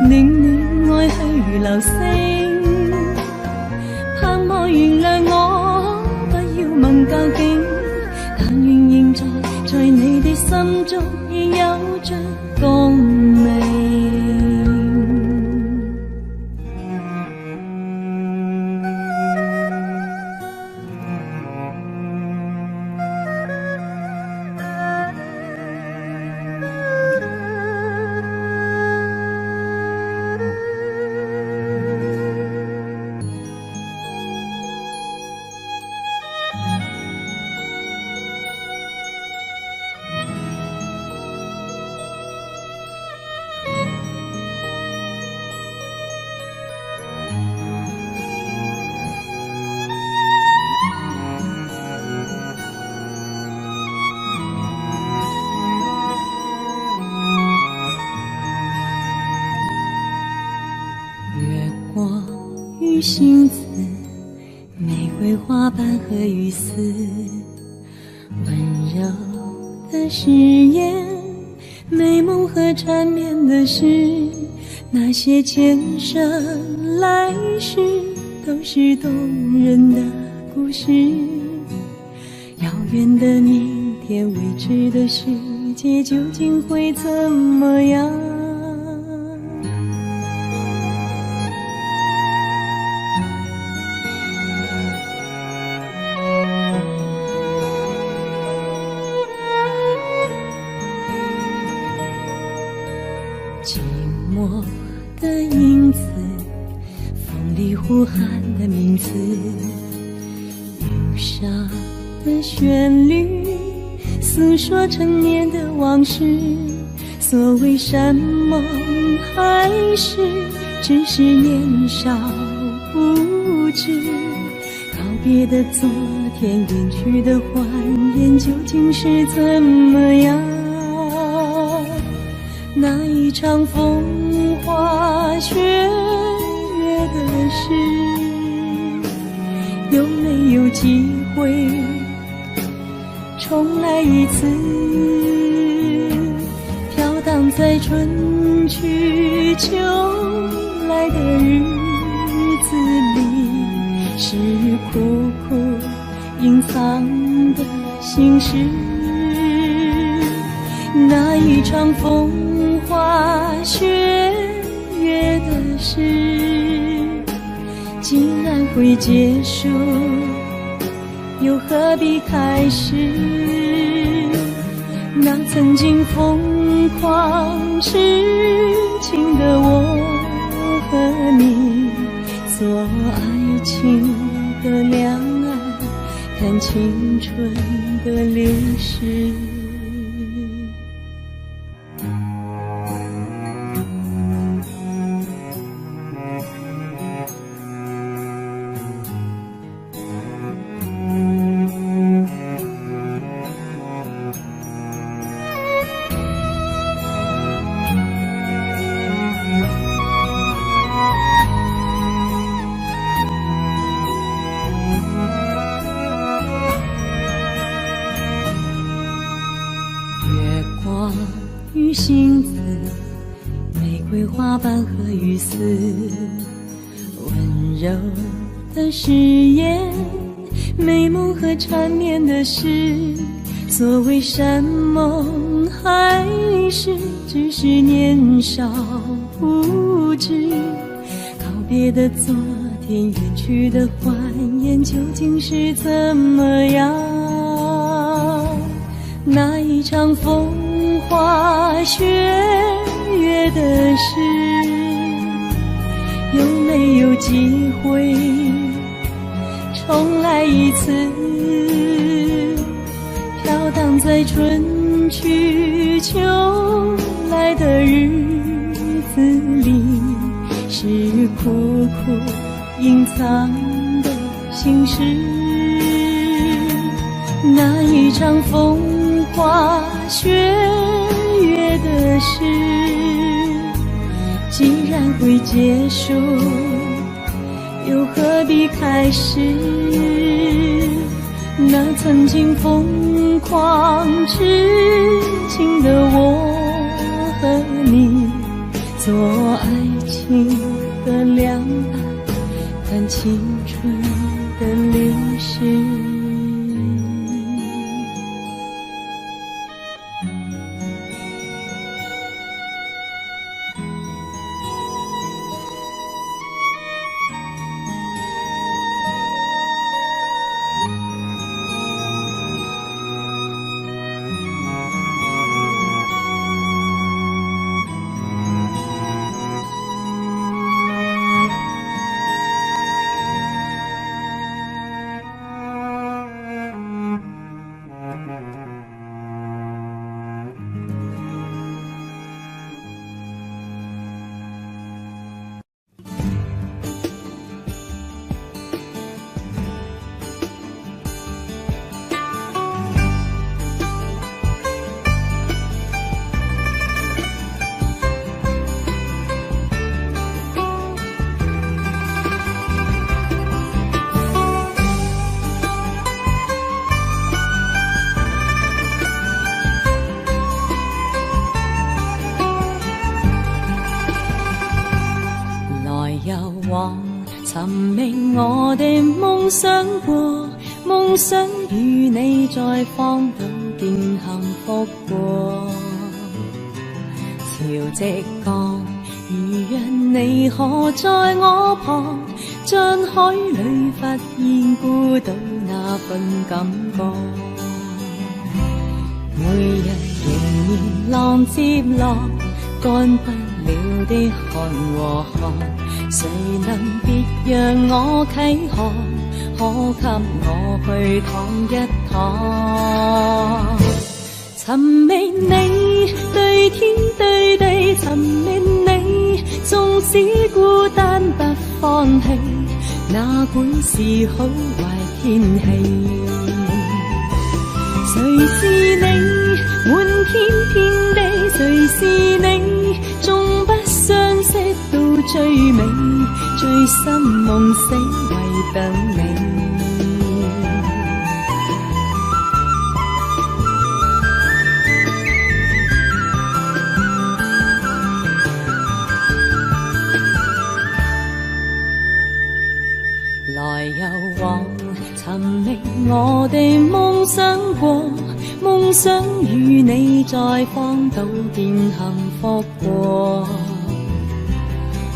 暖暖愛去如流星。盼望原諒我，不要問究竟，但願現在你的心中亦有着共鳴。星子，玫瑰花瓣和雨丝，温柔的誓言，美梦和缠绵的事，那些前生来世都是动人的故事。遥远的明天，未知的世界究竟会怎么样？寂寞的影子，风里呼喊的名字，忧伤的旋律，诉说陈年的往事。所谓山盟海誓，只是年少无知。告别的昨天，远去的欢颜，究竟是怎么样？那一场风花雪月的事，有没有机会重来一次？飘荡在春去秋来的日子里，是苦苦隐藏的心事。那一场风花雪月的事，竟然会结束，又何必开始？那曾经疯狂痴情的我和你，做爱情的两岸，看青春的流逝。与星子，玫瑰花瓣和雨丝，温柔的誓言，美梦和缠绵的事。所谓山盟海誓，只是年少无知。告别的昨天，远去的欢颜，究竟是怎么样？那一场风花雪月的事，有没有机会重来一次？飘荡在春去秋来的日子里，是苦苦隐藏的心事。那一场风花雪月的事，既然会结束，又何必开始？那曾经疯狂痴情的我和你，做爱情的两岸，看青春的流逝。寻觅我的夢想過，夢想與你在荒島見幸福過。潮汐降，如讓你可在我旁，將海裏發現孤島那份感覺。每日仍然浪接浪，乾不了的汗和汗。誰能別讓我啟航，可給我去趟一趟？尋覓你，對天對地尋覓你，縱使孤單不放棄，哪管是好壞天氣。誰是你？滿天遍地誰是你？縱不相識到最美，醉心夢死為等你。來又往，尋覓我哋夢想過，夢想與你在荒島見幸福過。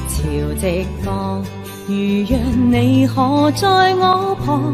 潮汐降，如讓你可在我旁，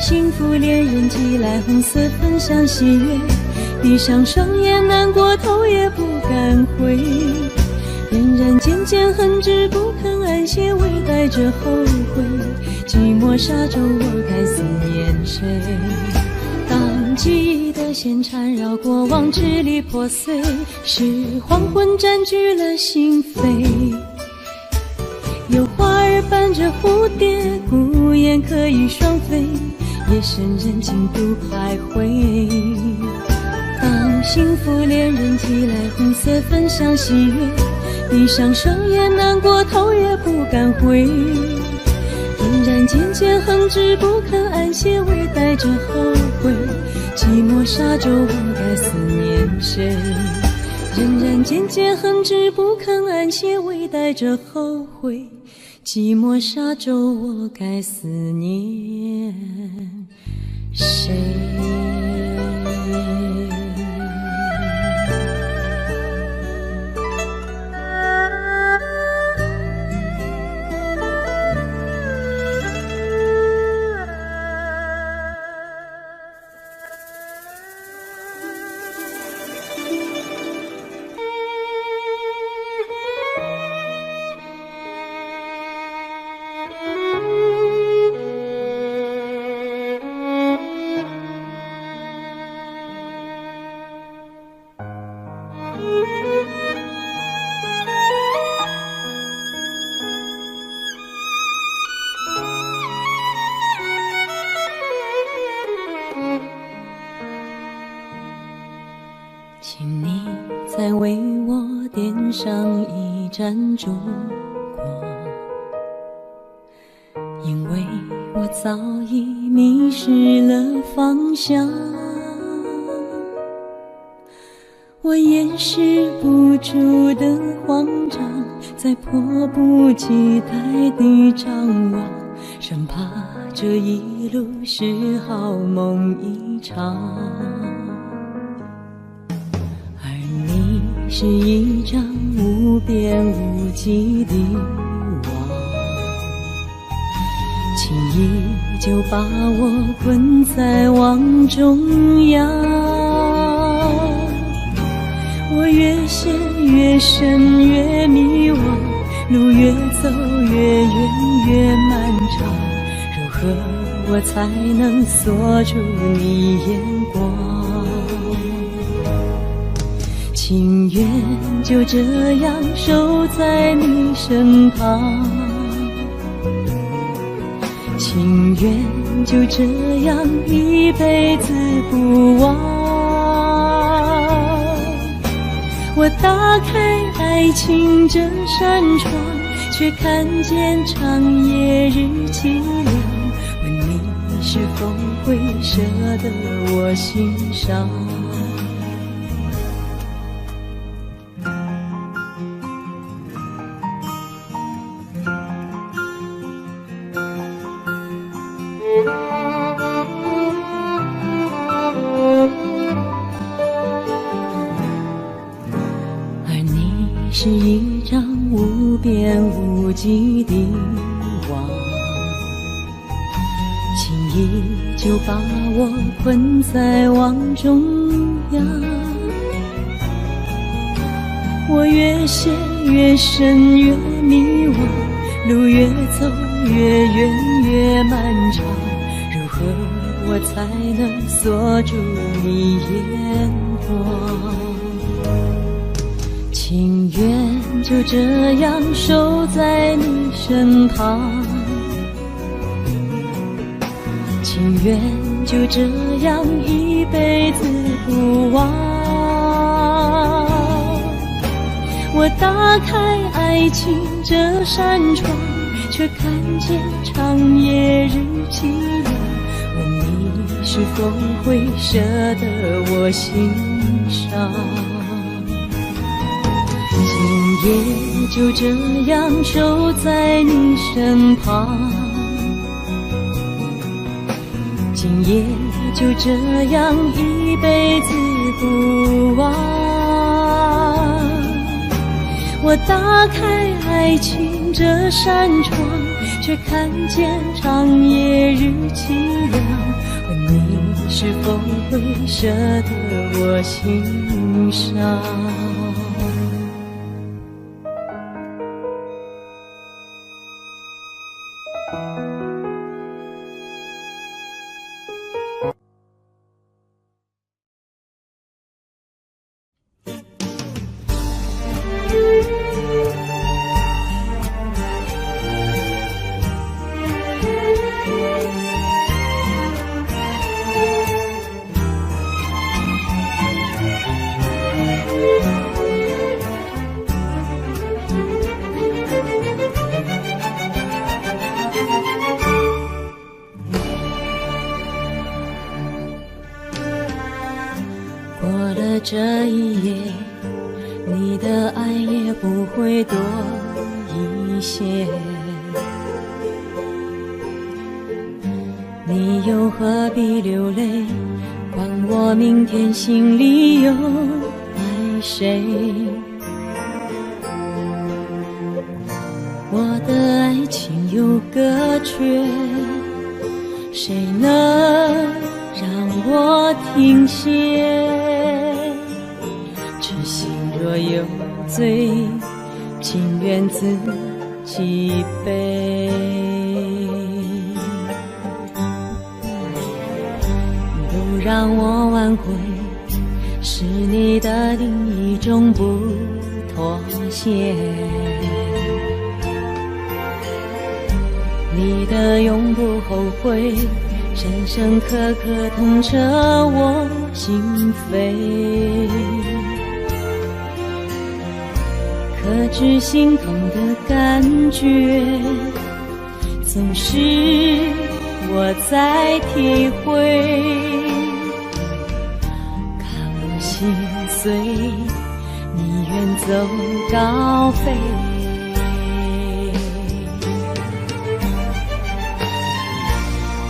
幸福恋人寄来红色分享喜悦，闭上双眼难过头也不敢回，仍然渐渐恒志不肯安歇，微带着后悔，寂寞沙洲我该思念谁？当记忆的线缠绕过往支离破碎，是黄昏占据了心扉，有花儿伴着蝴蝶，孤雁可以双飞，夜深人静独徘徊。当幸福恋人寄来红色分享喜悦，闭上双眼难过头也不敢回，仍然渐渐恒志不肯安歇，微带着后悔，寂寞沙洲我该思念谁？仍然渐渐恒志不肯安歇，微带着后悔，寂寞沙洲我该思念谁？请你再为我点上一盏烛光，因为我早已迷失了方向，我掩饰不住的慌张，在迫不及待地张望，生怕这一路是好梦一场。是一张无边无际的网，轻易就把我困在网中央。我越陷越深越迷惘，路越走越远越漫长，如何我才能锁住你眼光？情愿就这样守在你身旁，情愿就这样一辈子不忘。我打开爱情这扇窗，却看见长夜日凄凉，问你是否会舍得我心伤？是一张无边无际的网，轻易就把我困在网中央。我越陷越深越迷惘，路越走越远越漫长，如何我才能锁住你眼光？情愿就这样守在你身旁，情愿就这样一辈子不忘。我打开爱情这扇窗，却看见长夜日凄凉，问你是否会舍得我心伤？今夜就这样守在你身旁，今夜就这样一辈子不忘。我打开爱情这扇窗，却却看见长夜日凄凉。问你是否会舍得我心伤？这一夜，你的爱也不会多一些，你又何必流泪？管我明天心里有爱谁？我的爱情有个缺，谁能让我停歇？痴心若有罪，情愿自己背。不让我挽回，是你的另一种不妥协。你的永不后悔，深深刻刻痛彻我心扉。可知心痛的感觉，总是我在体会。看我心碎，你远走高飞。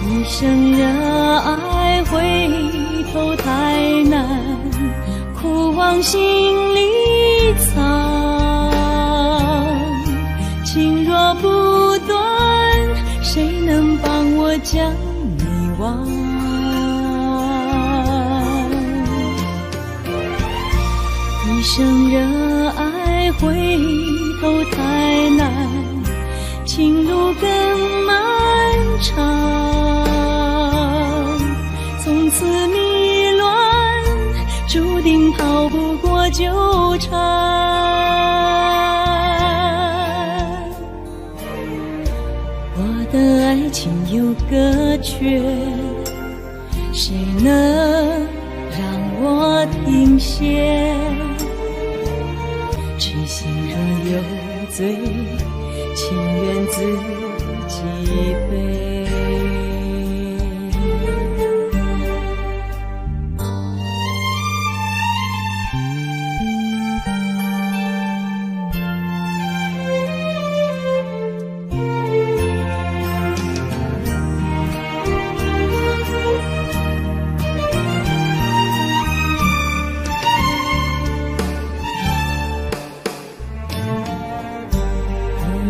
一生热爱回头太难，苦往心里藏。情若不断，谁能帮我将你忘？一生热爱回头太难，情路更漫长。从此迷乱，注定逃不过纠缠。我的爱情有个缺，谁能让我停歇？痴心若有罪，情愿自己背。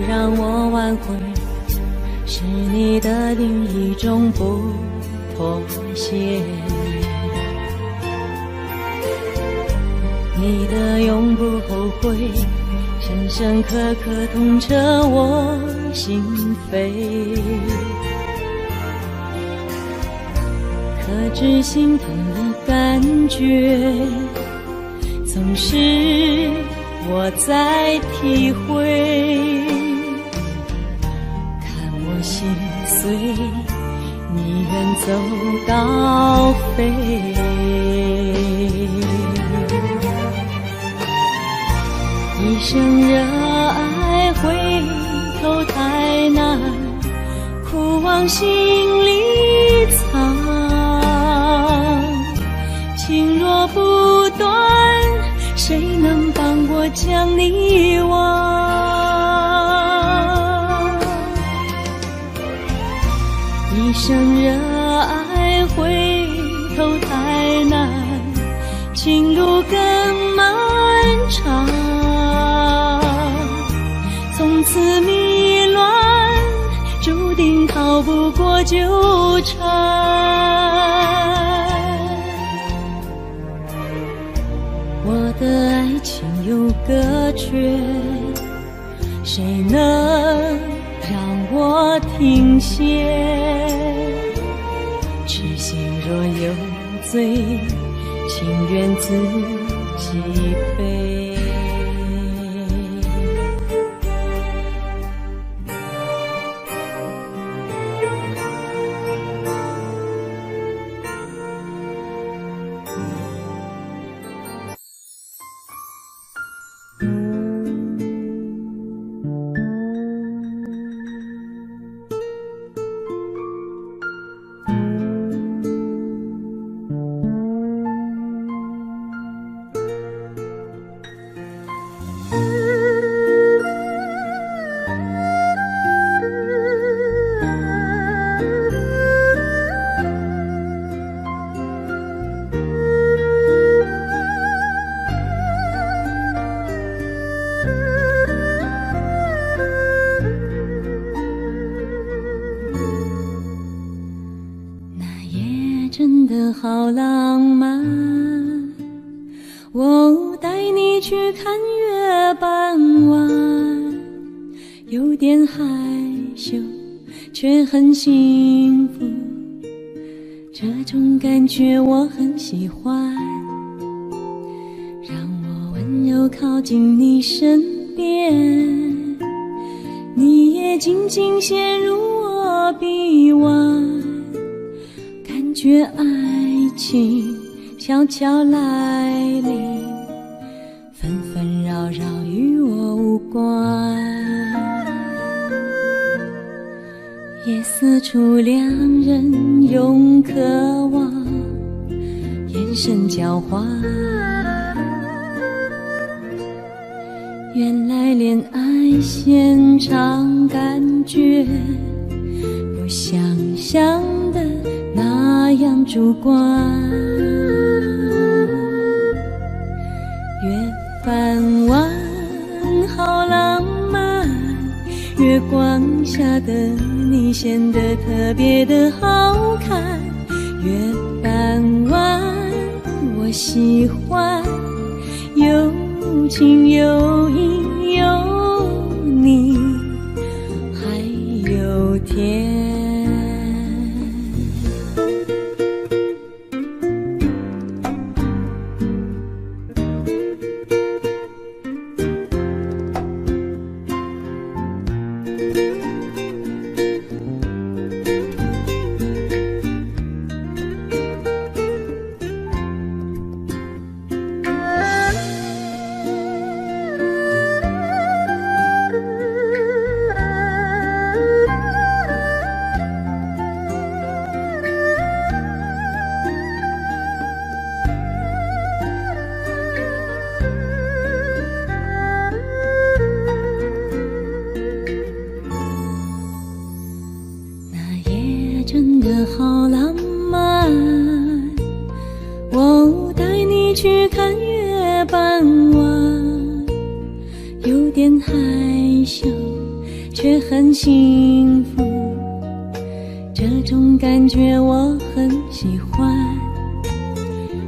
让我挽回，是你的另一种不妥协。你的永不后悔，深深刻刻痛彻我心扉。可知心痛的感觉，总是我在体会。心碎，你远走高飞。一生热爱回头太难，苦往心里藏。情若不断，谁能帮我将你忘？一生热爱回头太难，情路更漫长。从此迷乱，注逃不过纠缠。我的爱情有个缺，谁能让我停歇？痴心若有罪，情愿自己背。真的好浪漫，我带你去看月傍晚，有点害羞，却很幸福，这种感觉我很喜欢。让我温柔靠近你身边，你也静静陷入我臂弯，感觉爱情悄悄来临，纷纷扰扰与我无关，也似出两人用渴望眼神交换。原来恋爱现场感觉不像想的那样主观，月半弯好浪漫，月光下的你显得特别的好看。月半弯我喜欢，有情有义有你还有天。真的好浪漫，我带你去看月傍晚，有点害羞，却很幸福，这种感觉我很喜欢。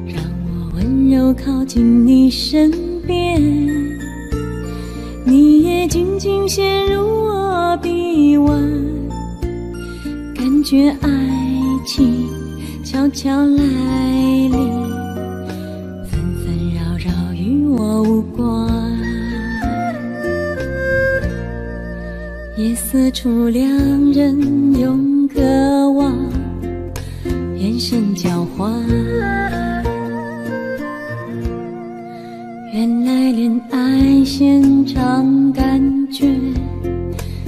让我温柔靠近你身边，你也静静陷入我臂弯，感觉爱情悄悄来临，纷纷扰扰与我无关，也似出两人用渴望眼神交换。原来恋爱现场感觉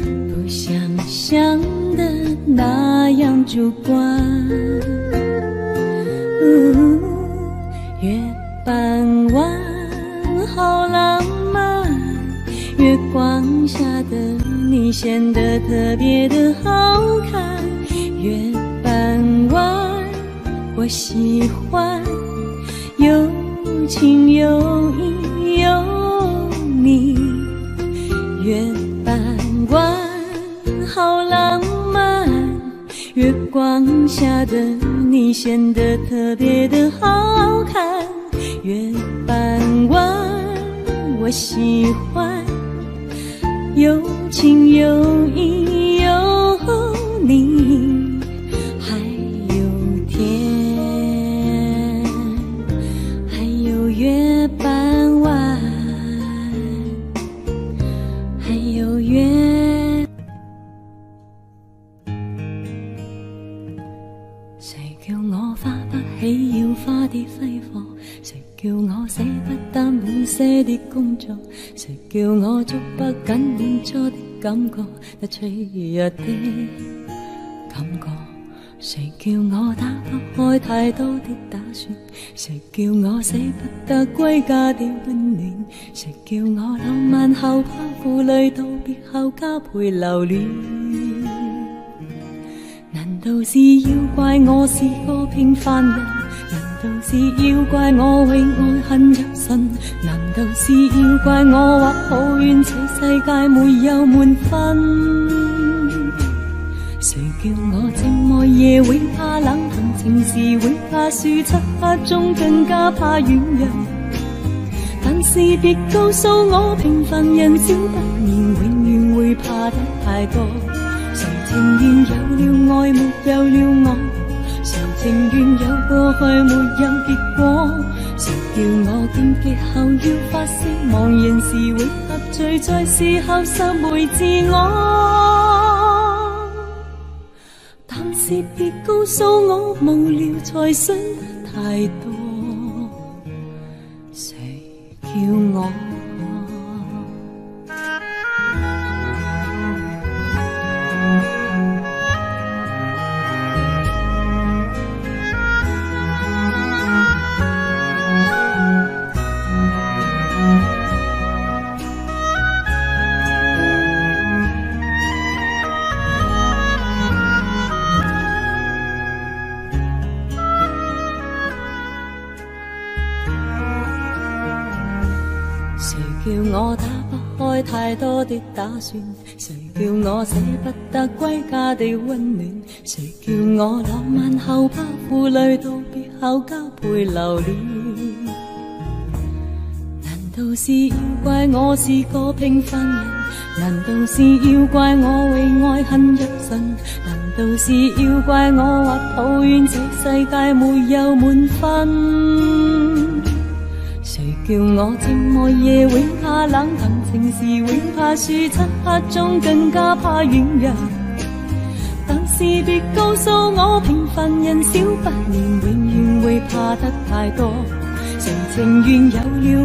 不像想的那样主观，月半弯好浪漫，月光下的你显得特别的好看。月半弯我喜欢，有情有义有你。月半弯好浪漫，月光下的你显得特别的好看，月半弯我喜欢，有情有义有你，还有天，还有月半弯，还有月。谁叫我發不起要花的揮霍？誰叫我寫不得滿些的工作？誰叫我捉不緊滿錯的感覺？那脆弱的感覺？誰叫我打不開太多的打算？誰叫我捨不得歸家的溫暖？誰叫我浪漫後怕負累道別後加倍留戀？難道是要怪我是個平凡人？難道是要怪我為愛恨入神？難道是要怪我或抱怨這世界沒有滿分？誰叫我寂寞夜會怕冷，談情時會怕輸，漆黑中更加怕軟弱？但是別告訴我平凡人少不免永遠會怕得太多。誰情願有了愛沒有了我？誰情願有過去沒有結果？誰叫我荊棘後要發聲，茫然時會喝醉，在事後拾回自我。但是別告訴我無聊才想得太多，誰叫我叫我打不開太多的打算？誰叫我捨不得歸家的溫暖？誰叫我浪漫後怕負累道別後加倍留戀？難道是要怪我是個平凡人？難道是要怪我為愛恨入神？難道是要怪我或抱怨這世界沒有滿分？誰叫我寂寞夜會怕冷，談情時會怕輸，漆黑中更加怕軟弱？但是別告訴我平凡人少不免永遠會怕得太多。誰情願有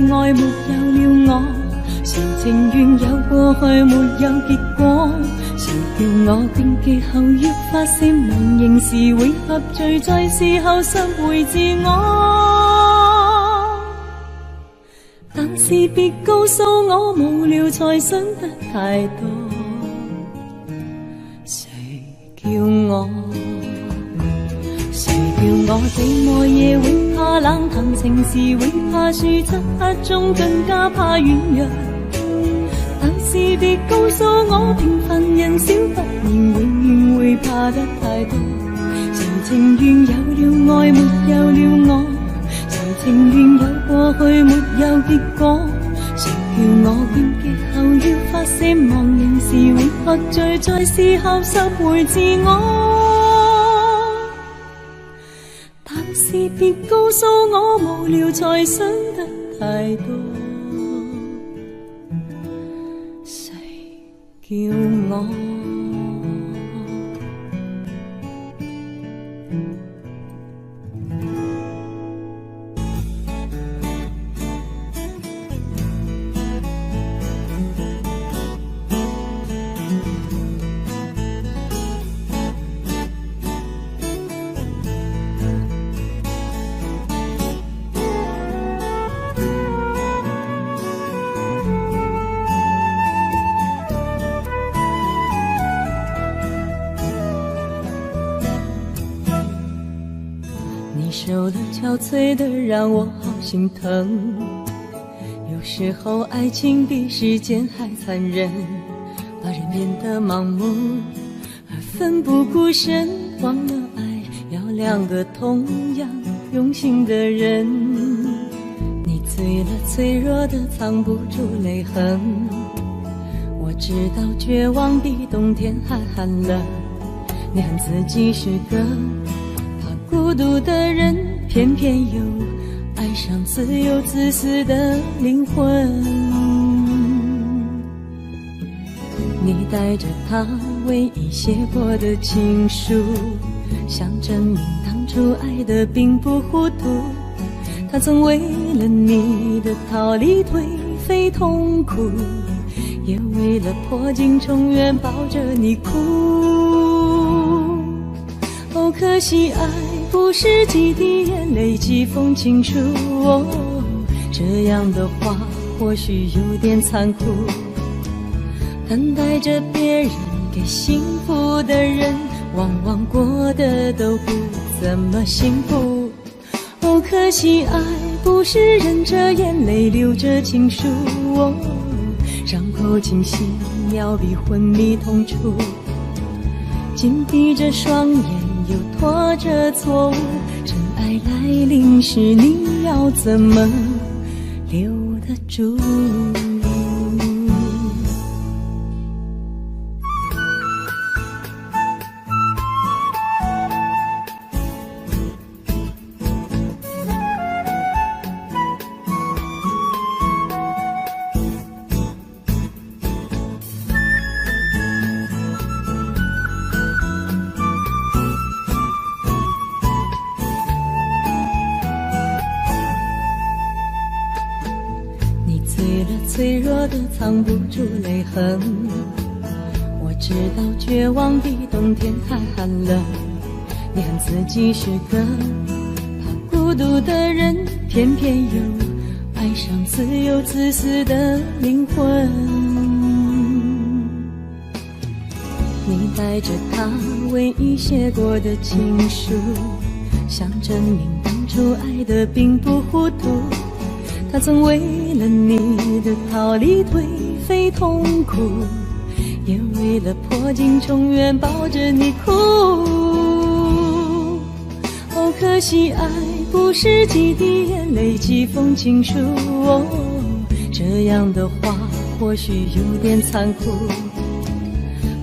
了愛沒有了我？誰情願有過去沒有結果？誰叫我荊棘後要發聲，茫然時會喝醉，在事後拾回自我。但是別告訴我無聊才想得太多，誰叫我寂寞夜會怕冷，談情時會怕輸，漆黑中更加怕軟弱？但是別告訴我平凡人少不免永遠會怕得太多。誰情願有了愛沒有了我？誰情願有過去沒有結果？誰叫我荊棘後要發聲，茫然時會喝醉，在事後拾回自我。但是別告訴我無聊才想得太多，誰叫我受了憔悴的让我好心疼，有时候爱情比时间还残忍，把人变得盲目而奋不顾身。忘了爱要两个同样用心的人。你醉了，脆弱的藏不住泪痕。我知道绝望比冬天还寒冷，你恨自己是个怕孤独的人，偏偏又爱上自由自私的灵魂。你带着他唯一写过的情书，想证明当初爱的并不糊涂。他曾为了你的逃离颓废痛苦，也为了破镜重圆抱着你哭。哦，可惜爱不是几滴眼泪几封情书，哦，这样的话或许有点残酷。等待着别人给幸福的人，往往过得都不怎么幸福。哦，可惜爱不是忍着眼泪流着情书，哦，伤口清晰要比昏迷痛楚。紧闭着双眼又拖着错误，真爱来临时你要怎么留得住？脆弱的藏不住泪痕。我知道绝望比冬天还寒冷，你恨自己是个怕孤独的人，偏偏又爱上自由自私的灵魂。你带着他唯一写过的情书，想证明当初爱的并不糊涂。他曾为了你的逃离颓废痛苦，也为了破镜重圆抱着你哭。哦，可惜爱不是几滴眼泪几封情书，哦，这样的话或许有点残酷。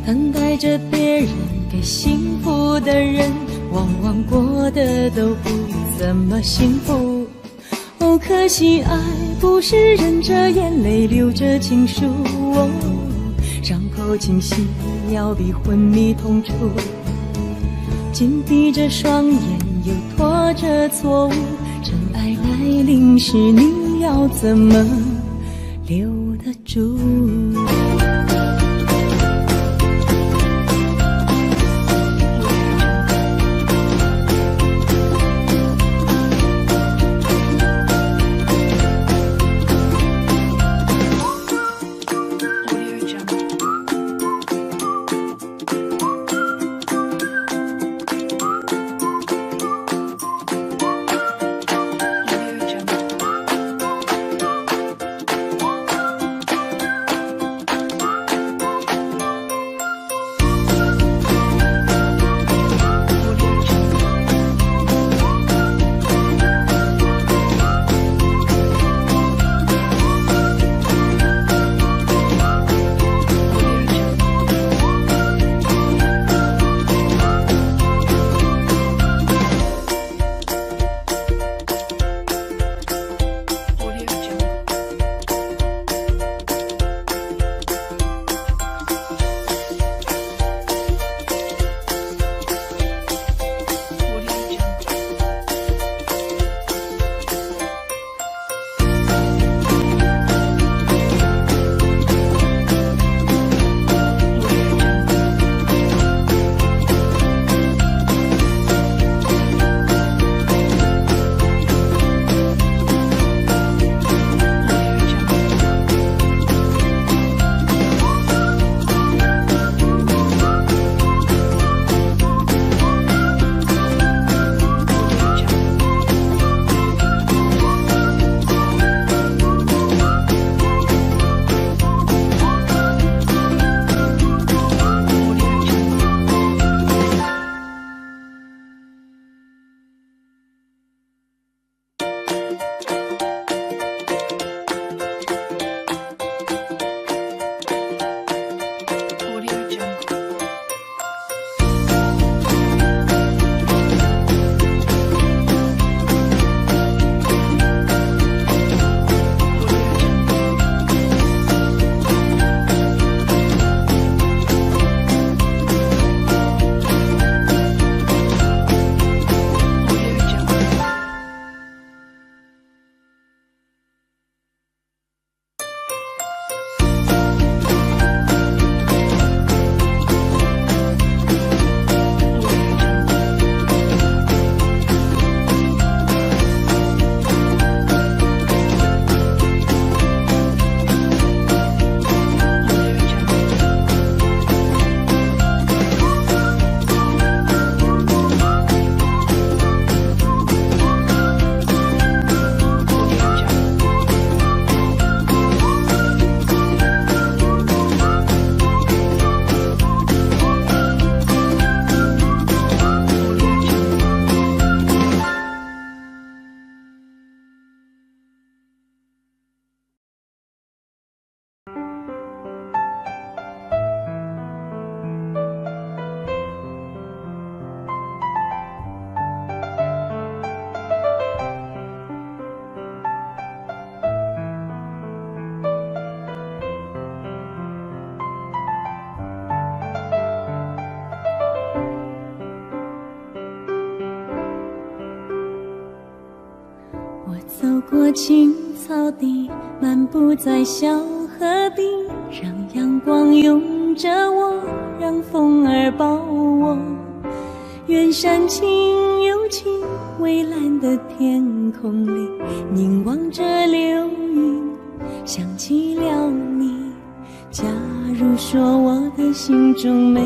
等待着别人给幸福的人，往往过得都不怎么幸福。哦，可惜爱不是忍着眼泪流着情书，哦，伤口清晰要比昏迷痛楚。紧闭着双眼又拖着错误，真爱来临时你要怎么留得住？过青草地，漫步在小河堤，让阳光拥着我，让风儿抱我。远山青又青，蔚蓝的天空里，凝望着流云，想起了你。假如说我的心中没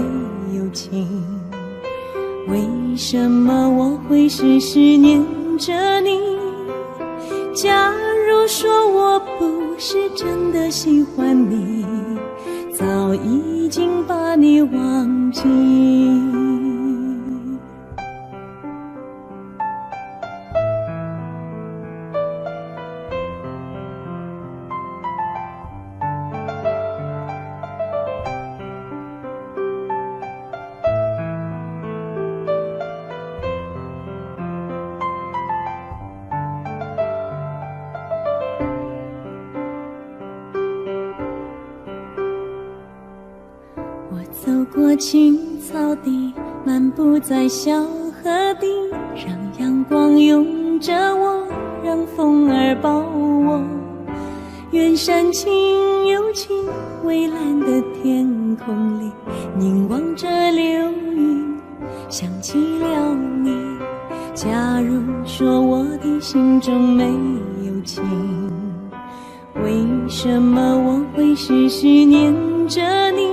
有情，为什么我会时时念着你？假如说我不是真的喜欢你，早已经把你忘记。走过青草地，漫步在小河堤，让阳光拥着我，让风儿抱我。远山青又青，蔚蓝的天空里，凝望着流云，想起了你。假如说我的心中没有情，为什么我会时时念着你？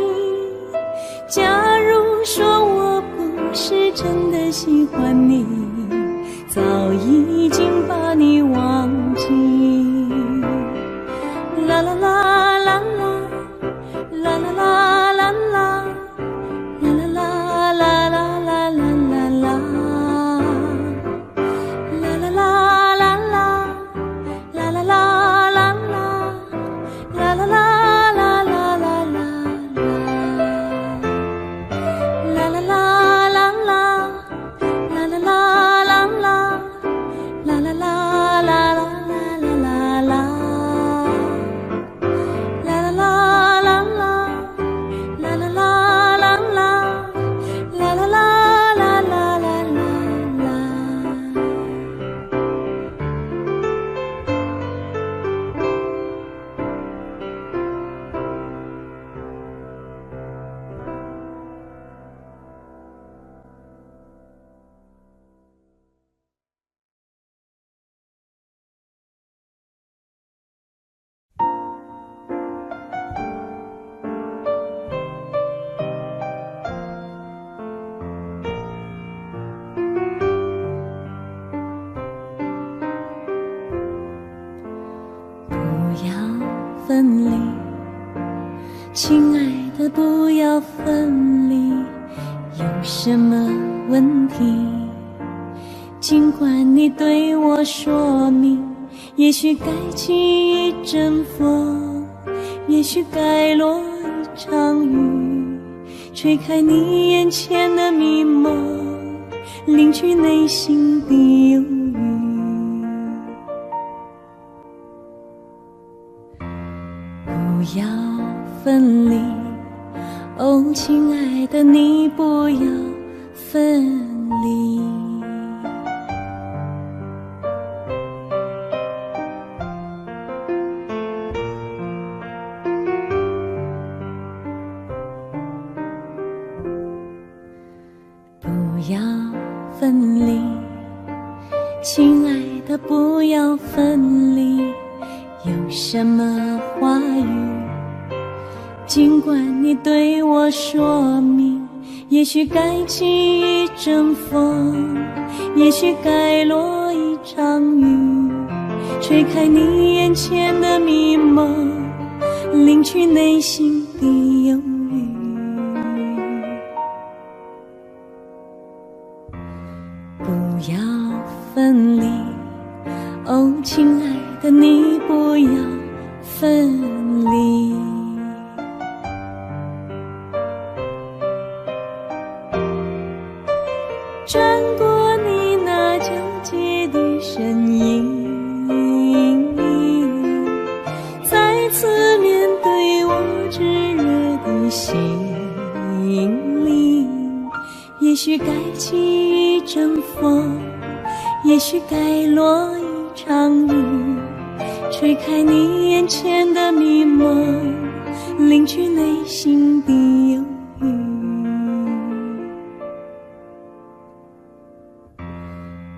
假如说我不是真的喜欢你，早已经把你忘记。啦啦啦啦啦，啦啦啦啦啦，啦啦啦啦啦啦啦啦啦，啦啦啦啦啦，啦啦啦啦啦，啦啦啦。分离，亲爱的，不要分离，有什么问题？尽管你对我说明，也许该起一阵风，也许该落一场雨，吹开你眼前的迷蒙，领去内心的忧郁。不要分离，哦，亲爱的，你不要分离。不要分离，亲爱的，不要分离，有什么话语，尽管你对我说明，也许该起一阵风，也许该落一场雨，吹开你眼前的迷蒙，领去内心的忧郁。不要分离，哦，亲爱的，你不要分离。转过你那皎洁的身影，再次面对我炙热的心灵，也许该起一阵风，也许该落一场雨，吹开你眼前的迷茫，领去内心的忧郁。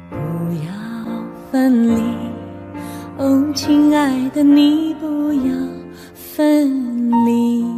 不要分离，哦，亲爱的，你不要分离。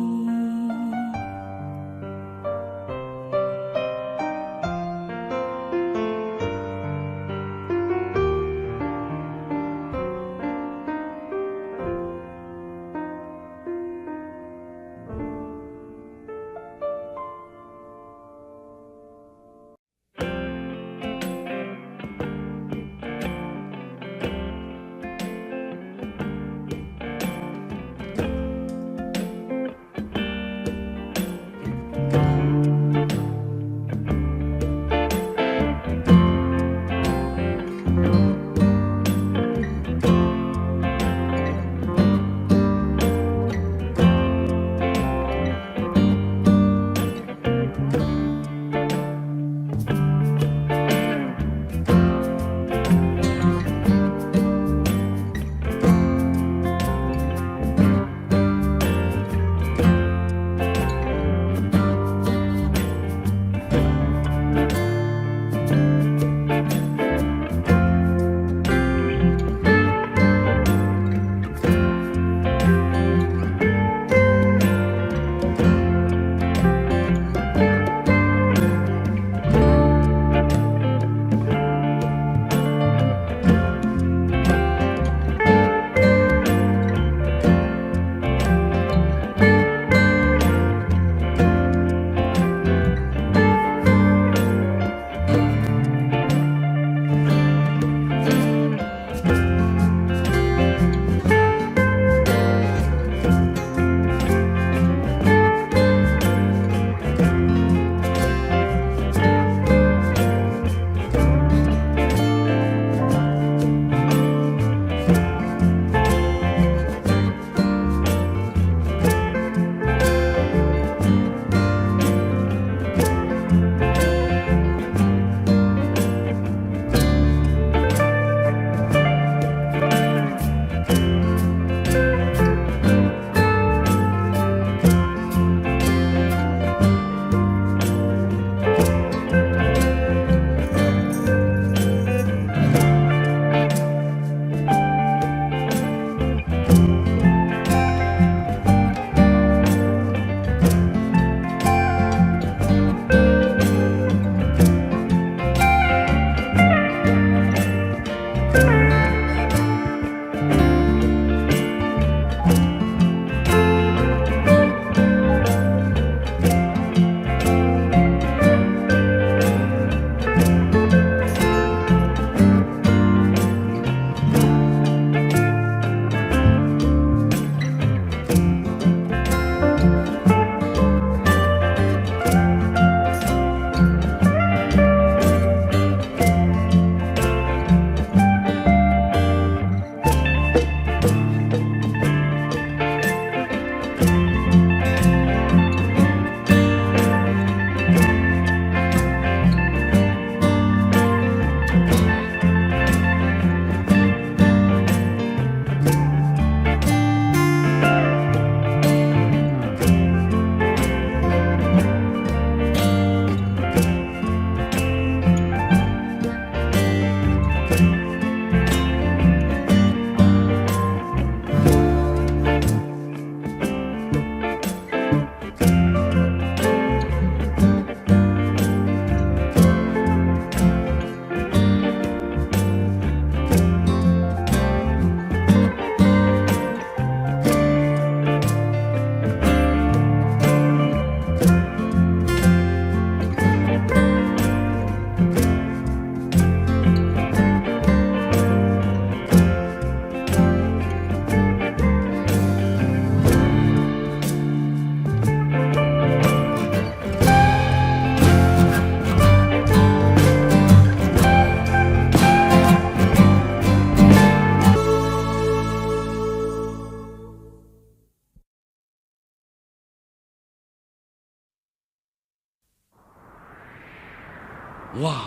哇，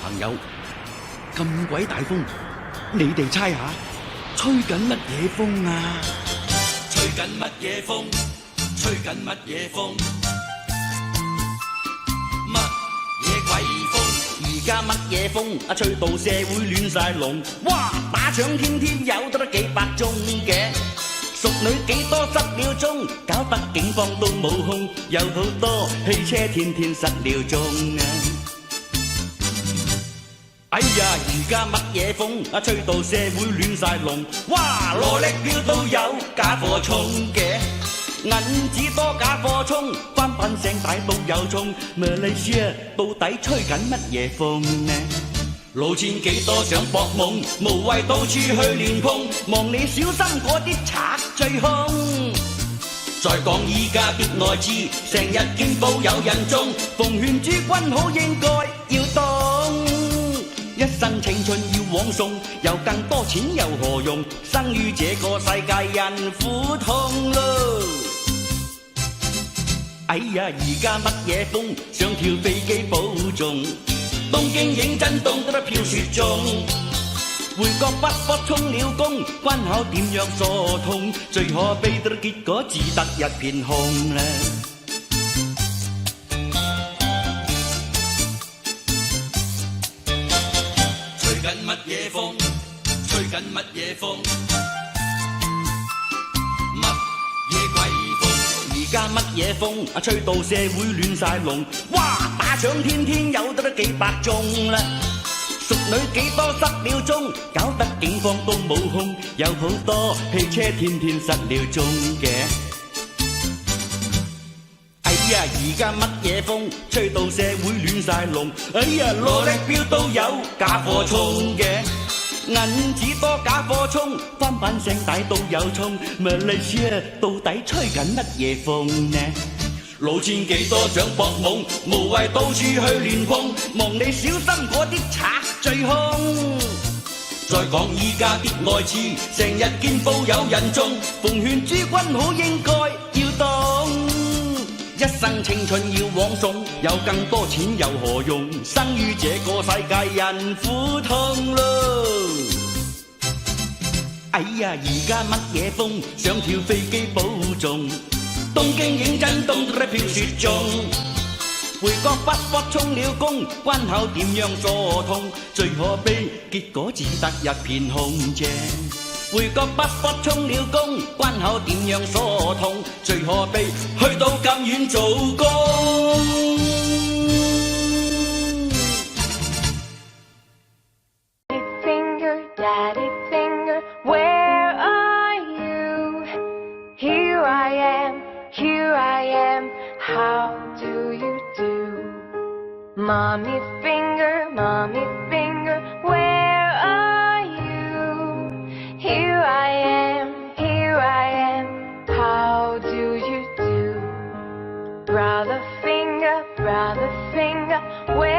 朋友，咁鬼大風，你哋猜下，吹緊乜嘢風啊？吹緊乜嘢風？吹緊乜嘢風？乜嘢鬼風？而家乜嘢風？吹到社會亂晒龍，哇！打搶天天有得幾百宗嘅，淑女幾多失了蹤，搞得警方都冇控，有好多汽車天天失了蹤啊！哎呀，而家乜嘢風？吹到社會亂晒龍，哇！羅力標都有假貨衝嘅，銀紙多假貨衝，翻版聲大都有衝。馬來西亞到底吹緊乜嘢風呢？路前幾多想搏懵，無謂到處去亂碰，望你小心嗰啲賊最兇。再講依家別外資，成日見報有人中，奉勸諸君好應該要懂。一生青春要枉送，有更多錢又何用？生於這個世界人苦痛咯。哎呀，而家乜嘢風？想跳飛機保重，東京認真凍得飄雪中。回國不覺充了公，關口點樣疏通？最可悲的結果只得一片空啦。吹緊乜嘢風？吹緊乜嘢風？乜嘢鬼風？而家乜嘢風？吹到社會亂晒龍，哇！打搶天天有得幾百宗啦，淑女幾多失了蹤，搞得警方都冇控，有好多汽車天天失了蹤嘅。哎呀，而家乜嘢風？吹到社會亂晒龍，哎呀，羅力標都有假貨衝嘅，銀紙多假貨衝，翻版聲大都有衝。馬來西亞到底吹緊乜嘢風呢？路前幾多想搏懵，無謂到處去亂碰，望你小心嗰啲賊最兇。再講依家啲愛痴，成日見報有人中，奉勸諸君好應該要懂。一生青春要枉送，有更多錢又何用？生於這個世界人苦痛咯。哎呀，而家乜嘢風？想跳飛機保重，東京認真凍得飄雪中。回國不覺充了公，關口點樣疏通？最可悲結果只得一片空啫。回國不覺充了公，關口點樣疏通？最可悲去到咁遠做工。Daddy finger, where are you? Here I am, how do you do? Mommy finger, where are you? Here I am, how do you do? Brother finger, where